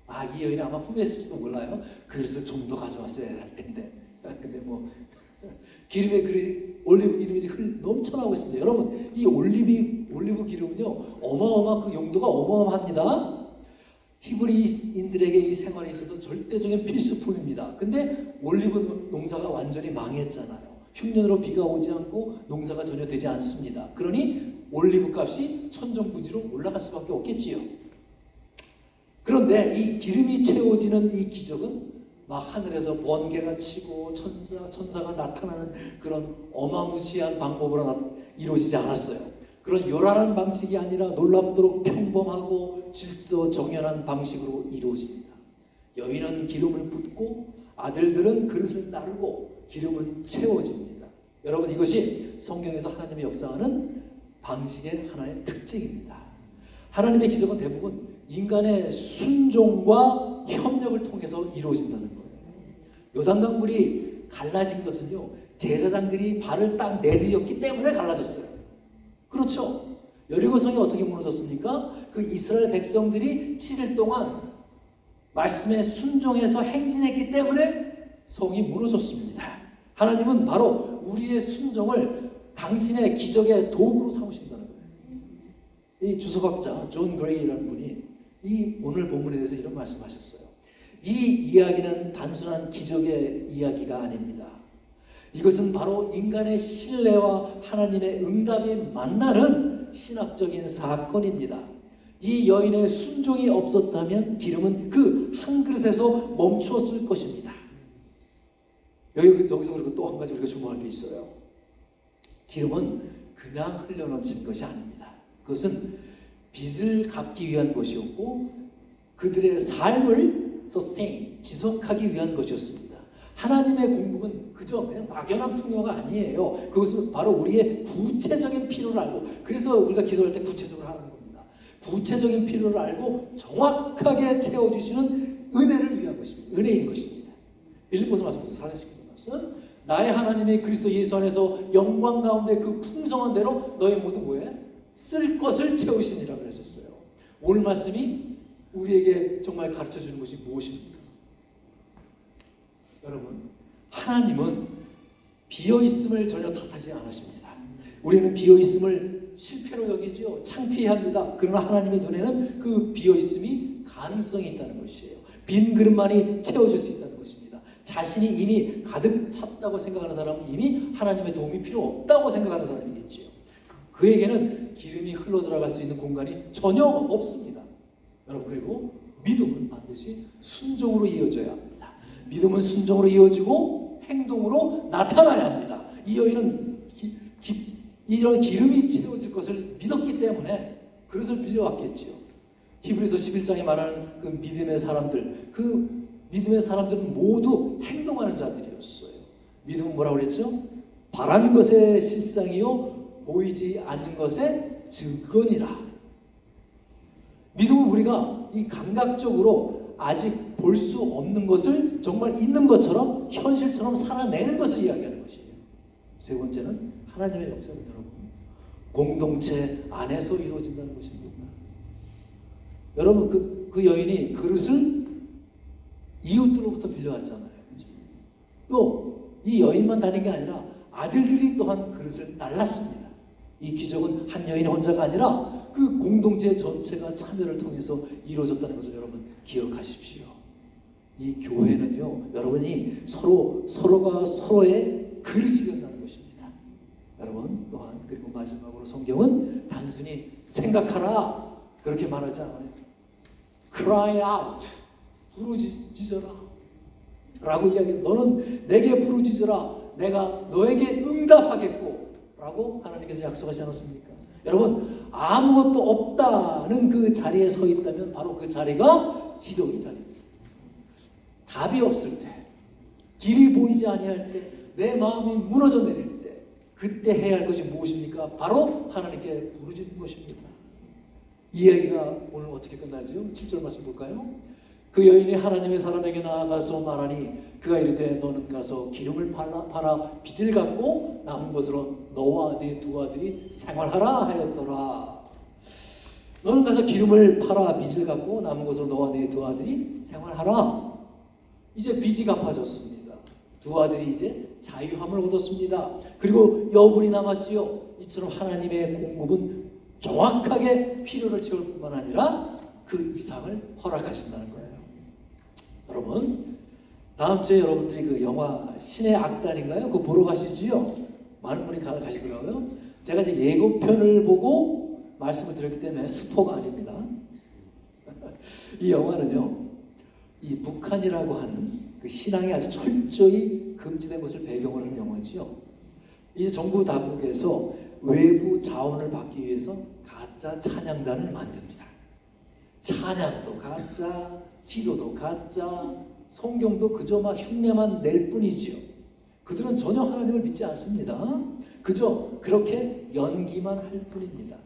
아, 이 여인은 아마 후회했을지도 몰라요. 그릇을 좀 더 가져왔어야 할 텐데. 근데 뭐 기름의 그릇, 올리브 기름이 넘쳐나고 있습니다. 여러분, 이 올리브 기름은요, 그 용도가 어마어마합니다. 히브리인들에게 이 생활에 있어서 절대적인 필수품입니다. 근데 올리브 농사가 완전히 망했잖아요. 흉년으로 비가 오지 않고 농사가 전혀 되지 않습니다. 그러니 올리브 값이 천정부지로 올라갈 수밖에 없겠지요. 그런데 이 기름이 채워지는 이 기적은 막 하늘에서 번개가 치고 천사가 나타나는 그런 어마무시한 방법으로 이루어지지 않았어요. 그런 요란한 방식이 아니라 놀랍도록 평범하고 질서정연한 방식으로 이루어집니다. 여인은 기름을 붓고 아들들은 그릇을 나르고 기름은 채워집니다. 여러분, 이것이 성경에서 하나님의 역사하는 방식의 하나의 특징입니다. 하나님의 기적은 대부분 인간의 순종과 협력을 통해서 이루어진다는 거예요. 요단강물이 갈라진 것은요, 제사장들이 발을 딱 내디뎠기 때문에 갈라졌어요. 그렇죠? 여리고성이 어떻게 무너졌습니까? 그 이스라엘 백성들이 7일 동안 말씀에 순종해서 행진했기 때문에 성이 무너졌습니다. 하나님은 바로 우리의 순종을 당신의 기적의 도구로 삼으신다는 거예요. 이 주석학자 존 그레이라는 분이 이 오늘 본문에 대해서 이런 말씀하셨어요. 이 이야기는 단순한 기적의 이야기가 아닙니다. 이것은 바로 인간의 신뢰와 하나님의 응답이 만나는 신학적인 사건입니다. 이 여인의 순종이 없었다면 기름은 그 한 그릇에서 멈추었을 것입니다. 여기서 그리고 또 한 가지 우리가 주목할 게 있어요. 기름은 그냥 흘러넘친 것이 아닙니다. 그것은 빚을 갚기 위한 것이었고 그들의 삶을 지속하기 위한 것이었습니다. 하나님의 공급은 그저 그냥 막연한 풍요가 아니에요. 그것은 바로 우리의 구체적인 필요를 알고, 그래서 우리가 기도할 때 구체적으로 하는 겁니다. 구체적인 필요를 알고 정확하게 채워주시는 은혜를 위한 것입니다. 은혜인 것입니다. 빌립보서 말씀부터 4장 10절 말씀. 나의 하나님의 그리스도 예수 안에서 영광 가운데 그 풍성한 대로 너희 모두 뭐해? 쓸 것을 채우시니라 그러셨어요. 오늘 말씀이 우리에게 정말 가르쳐 주는 것이 무엇입니까? 여러분, 하나님은 비어있음을 전혀 탓하지 않으십니다. 우리는 비어있음을 실패로 여기죠. 창피합니다. 그러나 하나님의 눈에는 그 비어있음이 가능성이 있다는 것이에요. 빈 그릇만이 채워질 수 있다는 것입니다. 자신이 이미 가득 찼다고 생각하는 사람은 이미 하나님의 도움이 필요 없다고 생각하는 사람이겠지요. 그에게는 기름이 흘러 들어갈 수 있는 공간이 전혀 없습니다. 여러분, 그리고 믿음은 반드시 순종으로 이어져야 합니다. 믿음은 순종으로 이어지고 행동으로 나타나야 합니다. 이 여인은 이런 기름이 채워질 것을 믿었기 때문에 그릇을 빌려왔겠지요. 히브리서 11장에 말하는 그 믿음의 사람들, 그 믿음의 사람들은 모두 행동하는 자들이었어요. 믿음은 뭐라고 그랬죠? 바라는 것의 실상이요 보이지 않는 것의 증거니라. 믿음은 우리가 이 감각적으로 아직 볼 수 없는 것을 정말 있는 것처럼 현실처럼 살아내는 것을 이야기하는 것이에요. 세 번째는 하나님의 역사는 여러분 공동체 안에서 이루어진다는 것입니다. 여러분 그 여인이 그릇을 이웃들로부터 빌려왔잖아요. 또 이 여인만 다닌 게 아니라 아들들이 또한 그릇을 날랐습니다. 이 기적은 한 여인의 혼자가 아니라 그 공동체 전체가 참여를 통해서 이루어졌다는 것을 여러분 기억하십시오. 이 교회는요, 여러분이 서로가 서로의 그릇이 된다는 것입니다. 여러분 또한 그리고 마지막으로 성경은 단순히 생각하라 그렇게 말하지 않아요. Cry out, 부르짖어라 라고 이야기해요. 너는 내게 부르짖어라, 내가 너에게 응답하겠고 라고 하나님께서 약속하지 않았습니까? 여러분, 아무것도 없다는 그 자리에 서 있다면 바로 그 자리가 기도의 자리입니다. 답이 없을 때, 길이 보이지 아니할 때, 내 마음이 무너져 내릴 때, 그때 해야 할 것이 무엇입니까? 바로 하나님께 부르짖는 것입니다. 이야기가 오늘 어떻게 끝나죠? 7절 말씀 볼까요? 그 여인이 하나님의 사람에게 나아가서 말하니 그가 이르되 너는 가서 기름을 팔아 빚을 갚고 남은 것으로 너와 네 두 아들이 생활하라 하였더라. 너는 가서 기름을 팔아 빚을 갚고 남은 것으로 너와 네 두 아들이 생활하라. 이제 빚이 갚아졌습니다. 두 아들이 이제 자유함을 얻었습니다. 그리고 여분이 남았지요. 이처럼 하나님의 공급은 정확하게 필요를 채울 뿐만 아니라 그 이상을 허락하신다는 거예요. 여러분, 다음 주에 여러분들이 그 영화 신의 악단인가요? 그거 보러 가시지요? 많은 분이 가시더라고요. 제가 이제 예고편을 보고 말씀을 드렸기 때문에 스포가 아닙니다. 이 영화는요, 이 북한이라고 하는 그 신앙이 아주 철저히 금지된 것을 배경으로 하는 영화지요. 이제 정부 당국에서 외부 자원을 받기 위해서 가짜 찬양단을 만듭니다. 찬양도 가짜, 기도도 가짜, 성경도 그저 막 흉내만 낼 뿐이지요. 그들은 전혀 하나님을 믿지 않습니다. 그저 그렇게 연기만 할 뿐입니다.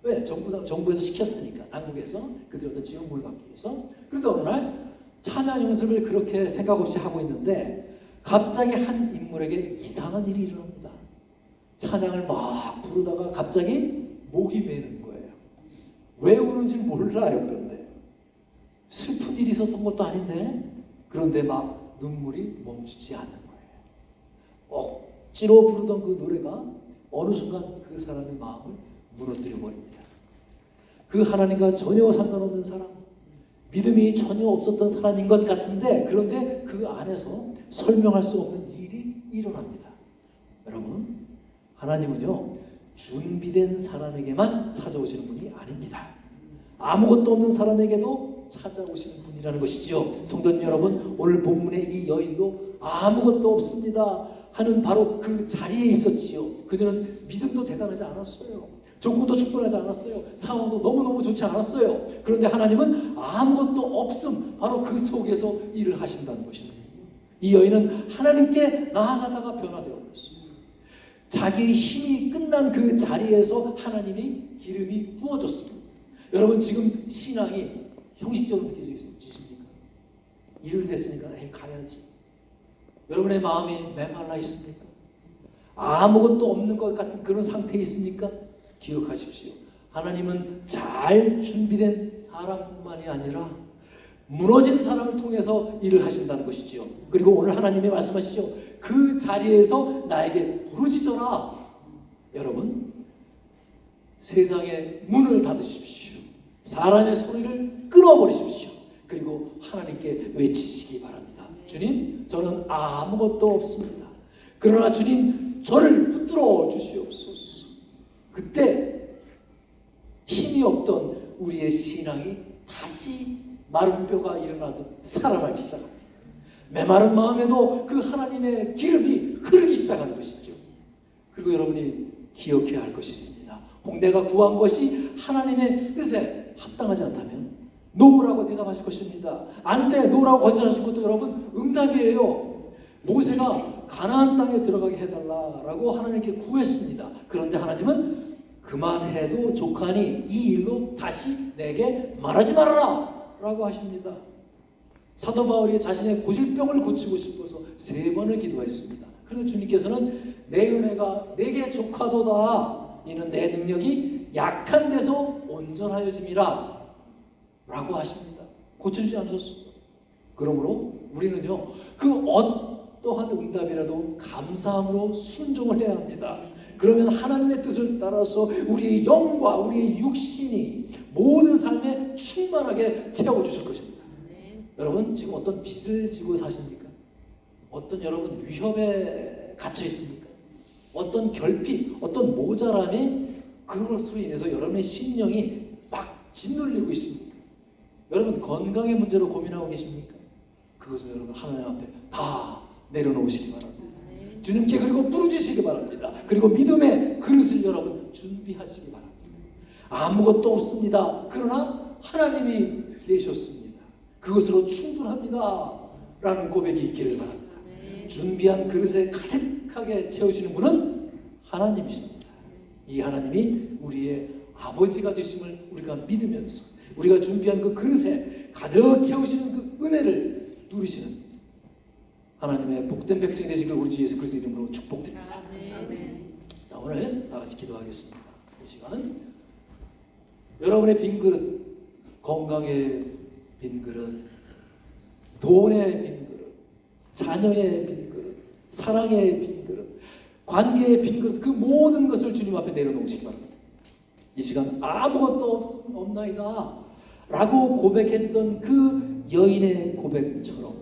왜? 정부에서 시켰으니까, 당국에서 그들의 어떤 지원금을 받기 위해서. 그런데 어느 날 찬양 연습을 그렇게 생각 없이 하고 있는데 갑자기 한 인물에게 이상한 일이 일어납니다. 찬양을 막 부르다가 갑자기 목이 메는 거예요. 왜 우는지 몰라요. 그런데 슬픈 일이 있었던 것도 아닌데, 그런데 막 눈물이 멈추지 않는 거예요. 억지로 부르던 그 노래가 어느 순간 그 사람의 마음을 무너뜨려 버립니다. 그 하나님과 전혀 상관없는 사람, 믿음이 전혀 없었던 사람인 것 같은데, 그런데 그 안에서 설명할 수 없는 일이 일어납니다. 여러분, 하나님은요, 준비된 사람에게만 찾아오시는 분이 아닙니다. 아무것도 없는 사람에게도 찾아오시는 분이라는 것이죠. 성도님 여러분, 오늘 본문의 이 여인도 아무것도 없습니다 하는 바로 그 자리에 있었지요. 그녀는 믿음도 대단하지 않았어요. 조건도 충분하지 않았어요. 상황도 너무너무 좋지 않았어요. 그런데 하나님은 아무것도 없음, 바로 그 속에서 일을 하신다는 것입니다. 이 여인은 하나님께 나아가다가 변화되어 버렸습니다. 자기의 힘이 끝난 그 자리에서 하나님이 기름이 부어줬습니다. 여러분, 지금 신앙이 형식적으로 느껴지십니까? 일을 됐으니까 가야지. 여러분의 마음이 메말라 있습니까? 아무것도 없는 것 같은 그런 상태에 있습니까? 기억하십시오. 하나님은 잘 준비된 사람뿐만이 아니라 무너진 사람을 통해서 일을 하신다는 것이지요. 그리고 오늘 하나님이 말씀하시죠. 그 자리에서 나에게 부르짖어라. 여러분, 세상의 문을 닫으십시오. 사람의 소리를 끊어버리십시오. 그리고 하나님께 외치시기 바랍니다. 주님, 저는 아무것도 없습니다. 그러나 주님, 저를 붙들어 주시옵소서. 그때 힘이 없던 우리의 신앙이 다시 마른 뼈가 일어나듯 살아나기 시작합니다. 메마른 마음에도 그 하나님의 기름이 흐르기 시작하는 것이죠. 그리고 여러분이 기억해야 할 것이 있습니다. 홍대가 구한 것이 하나님의 뜻에 합당하지 않다면 노라고 대답하실 것입니다. 안 돼, 노라고 거절하신 것도 여러분 응답이에요. 모세가 가나안 땅에 들어가게 해달라라고 하나님께 구했습니다. 그런데 하나님은 그만해도 족하니 이 일로 다시 내게 말하지 말아라 라고 하십니다. 사도 바울이 자신의 고질병을 고치고 싶어서 3번을 기도했습니다. 그런데 주님께서는 내 은혜가 내게 족하도다. 이는 내 능력이 약한 데서 온전하여짐이라 라고 하십니다. 고쳐주지 않으셨습니다. 그러므로 우리는요, 그 어떠한 응답이라도 감사함으로 순종을 해야 합니다. 그러면 하나님의 뜻을 따라서 우리의 영과 우리의 육신이 모든 삶에 충만하게 채워주실 것입니다. 여러분 지금 어떤 빚을 지고 사십니까? 어떤 여러분 위협에 갇혀 있습니까? 어떤 결핍, 어떤 모자람이 그것으로 인해서 여러분의 심령이 막 짓눌리고 있습니까? 여러분 건강의 문제로 고민하고 계십니까? 그것을 여러분 하나님 앞에 다 내려놓으시기 바랍니다. 주님께 그리고 부르짖으시기 바랍니다. 그리고 믿음의 그릇을 여러분 준비하시기 바랍니다. 아무것도 없습니다. 그러나 하나님이 계셨습니다. 그것으로 충분합니다. 라는 고백이 있기를 바랍니다. 준비한 그릇에 가득하게 채우시는 분은 하나님이십니다. 이 하나님이 우리의 아버지가 되심을 우리가 믿으면서 우리가 준비한 그 그릇에 가득 채우시는 그 은혜를 누리시는 하나님의 복된 백성이 되시길 우리 주 예수 그리스도의 이름으로 축복드립니다. 자, 오늘 다 같이 기도하겠습니다. 이 시간 여러분의 빈 그릇, 건강의 빈 그릇, 돈의 빈 그릇, 자녀의 빈 그릇, 사랑의 빈 그릇, 관계의 빈 그릇, 그 모든 것을 주님 앞에 내려놓으시기 바랍니다. 이 시간 아무것도 없나이다 라고 고백했던 그 여인의 고백처럼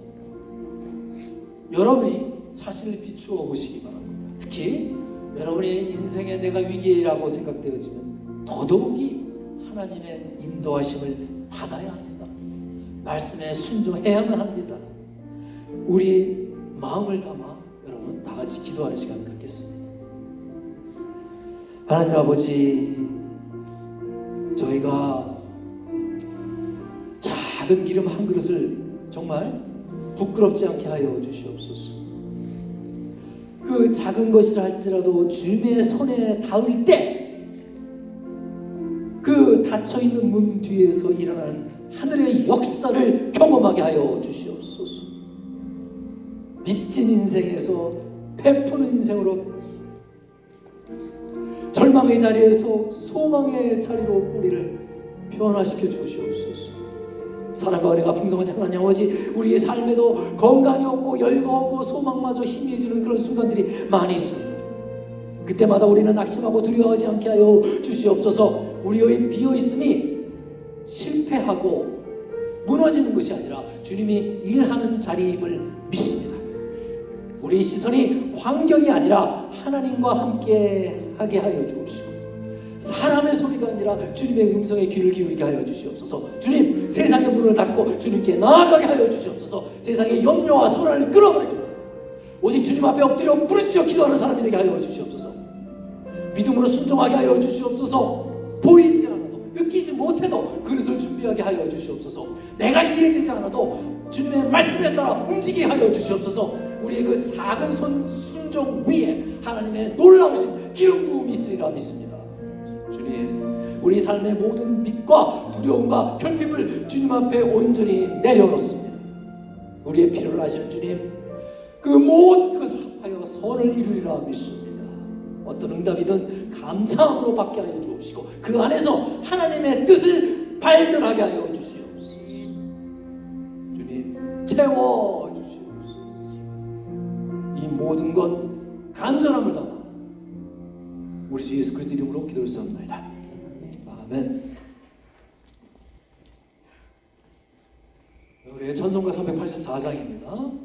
여러분이 자신을 비추어 보시기 바랍니다. 특히 여러분의 인생에 내가 위기라고 생각되어지면 더더욱이 하나님의 인도하심을 받아야 합니다. 말씀에 순종해야만 합니다. 우리 마음을 담아 여러분 다 같이 기도하는 시간 갖겠습니다. 하나님 아버지, 저희가 작은 기름 한 그릇을 정말 부끄럽지 않게 하여 주시옵소서. 그 작은 것이라 할지라도 주님의 손에 닿을 때 그 닫혀있는 문 뒤에서 일어나는 하늘의 역사를 경험하게 하여 주시옵소서. 빚진 인생에서 베푸는 인생으로, 절망의 자리에서 소망의 자리로 우리를 변화시켜 주시옵소서. 사랑과 은혜가 풍성하신 하나님 아버지, 우리의 삶에도 건강이 없고 여유가 없고 소망마저 희미해지는 그런 순간들이 많이 있습니다. 그때마다 우리는 낙심하고 두려워하지 않게 하여 주시옵소서. 우리의 비어있음이 실패하고 무너지는 것이 아니라 주님이 일하는 자리임을 믿습니다. 우리의 시선이 환경이 아니라 하나님과 함께 하게 하여 주옵시고, 사람의 소리가 아니라 주님의 음성에 귀를 기울이게 하여 주시옵소서. 주님, 세상의 문을 닫고 주님께 나아가게 하여 주시옵소서. 세상의 염려와 소란을 끊어버리고 오직 주님 앞에 엎드려 부르짖어 기도하는 사람이 되게 하여 주시옵소서. 믿음으로 순종하게 하여 주시옵소서. 보이지 않아도, 느끼지 못해도 그릇을 준비하게 하여 주시옵소서. 내가 이해되지 않아도 주님의 말씀에 따라 움직이게 하여 주시옵소서. 우리의 그 작은 손 순종 위에 하나님의 놀라우신 기름 부음이 있으리라 믿습니다. 주님, 우리 삶의 모든 믿과 두려움과 결핍을 주님 앞에 온전히 내려놓습니다. 우리의 필요를 아시는 주님, 그 모든 것을 합하여 선을 이루리라 믿습니다. 어떤 응답이든 감사함으로 받게 하여 주옵시고 그 안에서 하나님의 뜻을 발견하게 하여 주시옵소서. 주님, 채워 주시옵소서. 이 모든 것 간절함을 담아 우리 주 예수 그리스도 이름으로 기도를 드립니다. 아멘. 우리의 찬송가 384장입니다.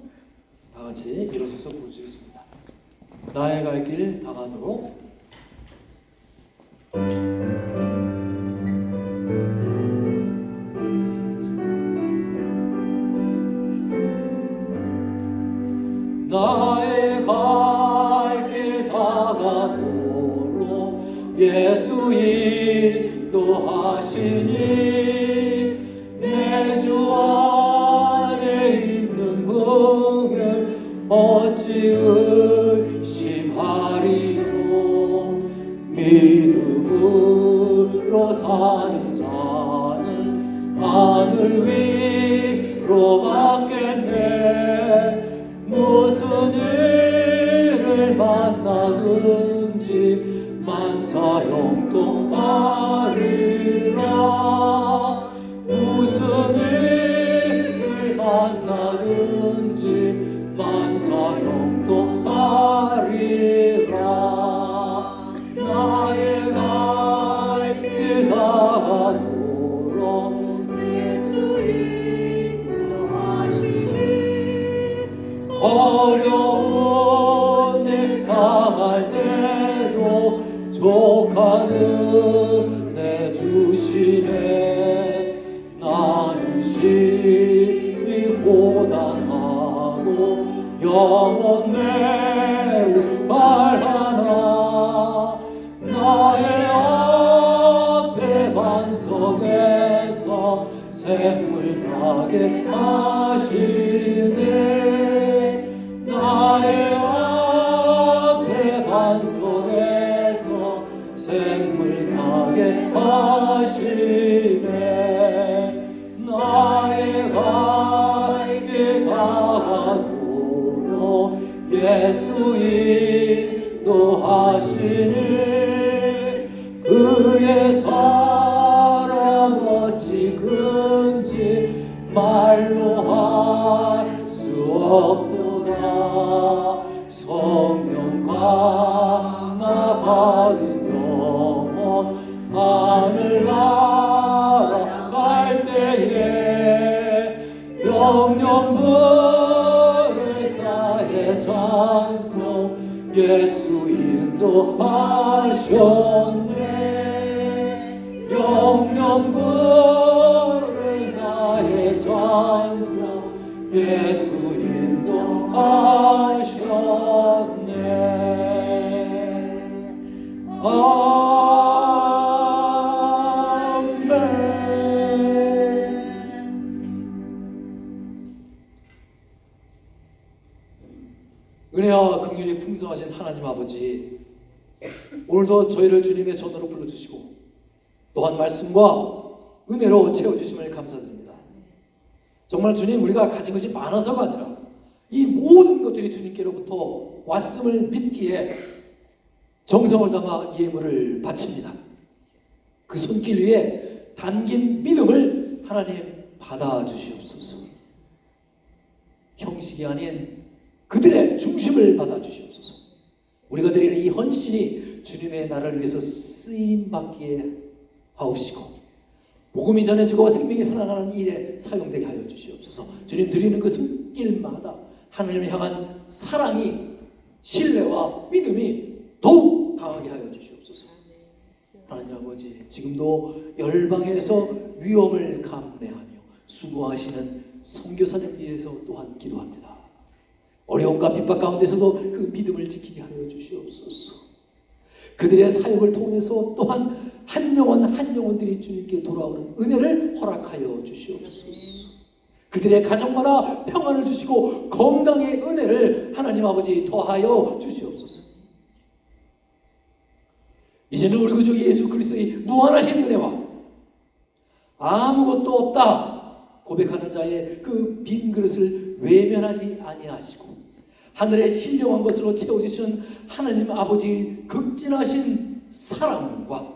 다 같이 일어서서 부르시겠습니다. 나의 갈 길 다가도록. 하시니 내 주 안에 있는 그를 어찌 의심하리요. 믿음으로 사는 자는 하늘 위로 받겠네. 무슨 일을 만나든지 만사형통하리라. 무슨 일을 만나든지 만사형통하리라. 나의 갈 길 다가도록 예수 인도하시니 어려운 일 당할 때도 족하는 내 주시네. 나는 심히 고단하고 영원 매우 말하나 나의 앞에 반석에서 샘물 나게 하시네. 나의 앞에 반석에서 샘물 나게 하시네. 나의 갈 길 다가도록 예수 인도하시니 그의 사랑 어찌 큰지 말로 할 수 없도다. 성령 감화 받은 영혼 하늘 날아갈 때에 영영부를 나의 찬송 예수 인도하셨네. 영영부를 나의 찬송 예수 인도하셨네. 은혜와 긍휼이 풍성하신 하나님 아버지, 오늘도 저희를 주님의 전으로 불러주시고 또한 말씀과 은혜로 채워주심을 감사드립니다. 정말 주님, 우리가 가진 것이 많아서가 아니라 이 모든 것들이 주님께로부터 왔음을 믿기에 정성을 담아 예물을 바칩니다. 그 손길 위에 담긴 믿음을 하나님 받아주시옵소서. 형식이 아닌 그들의 중심을 받아주시옵소서. 우리가 드리는 이 헌신이 주님의 나라를 위해서 쓰임받기에 하옵시고 복음이 전해지고 생명이 살아가는 일에 사용되게 하여 주시옵소서. 주님 드리는 그 손길마다 하나님을 향한 사랑이, 신뢰와 믿음이 더욱 강하게 하여 주시옵소서. 하나님 아버지, 지금도 열방에서 위험을 감내하며 수고하시는 선교사님 위해서 또한 기도합니다. 어려움과 핍박 가운데서도 그 믿음을 지키게 하여 주시옵소서. 그들의 사역을 통해서 또한 한 영혼 한 영혼들이 주님께 돌아오는 은혜를 허락하여 주시옵소서. 그들의 가정마다 평안을 주시고 건강의 은혜를 하나님 아버지 더하여 주시옵소서. 이제는 우리 구주 예수 그리스도의 무한하신 은혜와 아무것도 없다 고백하는 자의 그 빈 그릇을 외면하지 아니하시고 하늘의 신령한 것으로 채워주시는 하나님 아버지의 극진하신 사랑과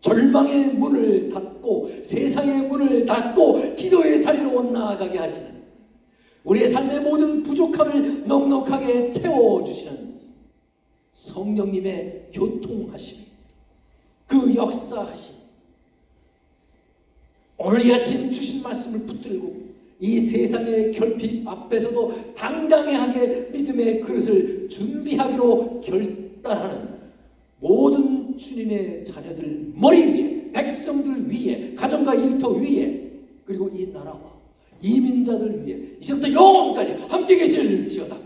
절망의 문을 닫고 세상의 문을 닫고 기도의 자리로 나아가게 하시는, 우리의 삶의 모든 부족함을 넉넉하게 채워주시는 성령님의 교통하심이, 그 역사하심이 오늘 이 아침 주신 말씀을 붙들고 이 세상의 결핍 앞에서도 당당하게 믿음의 그릇을 준비하기로 결단하는 모든 주님의 자녀들 머리 위에, 백성들 위에, 가정과 일터 위에, 그리고 이 나라와 이민자들 위해 이제부터 영원까지 함께 계실지어다.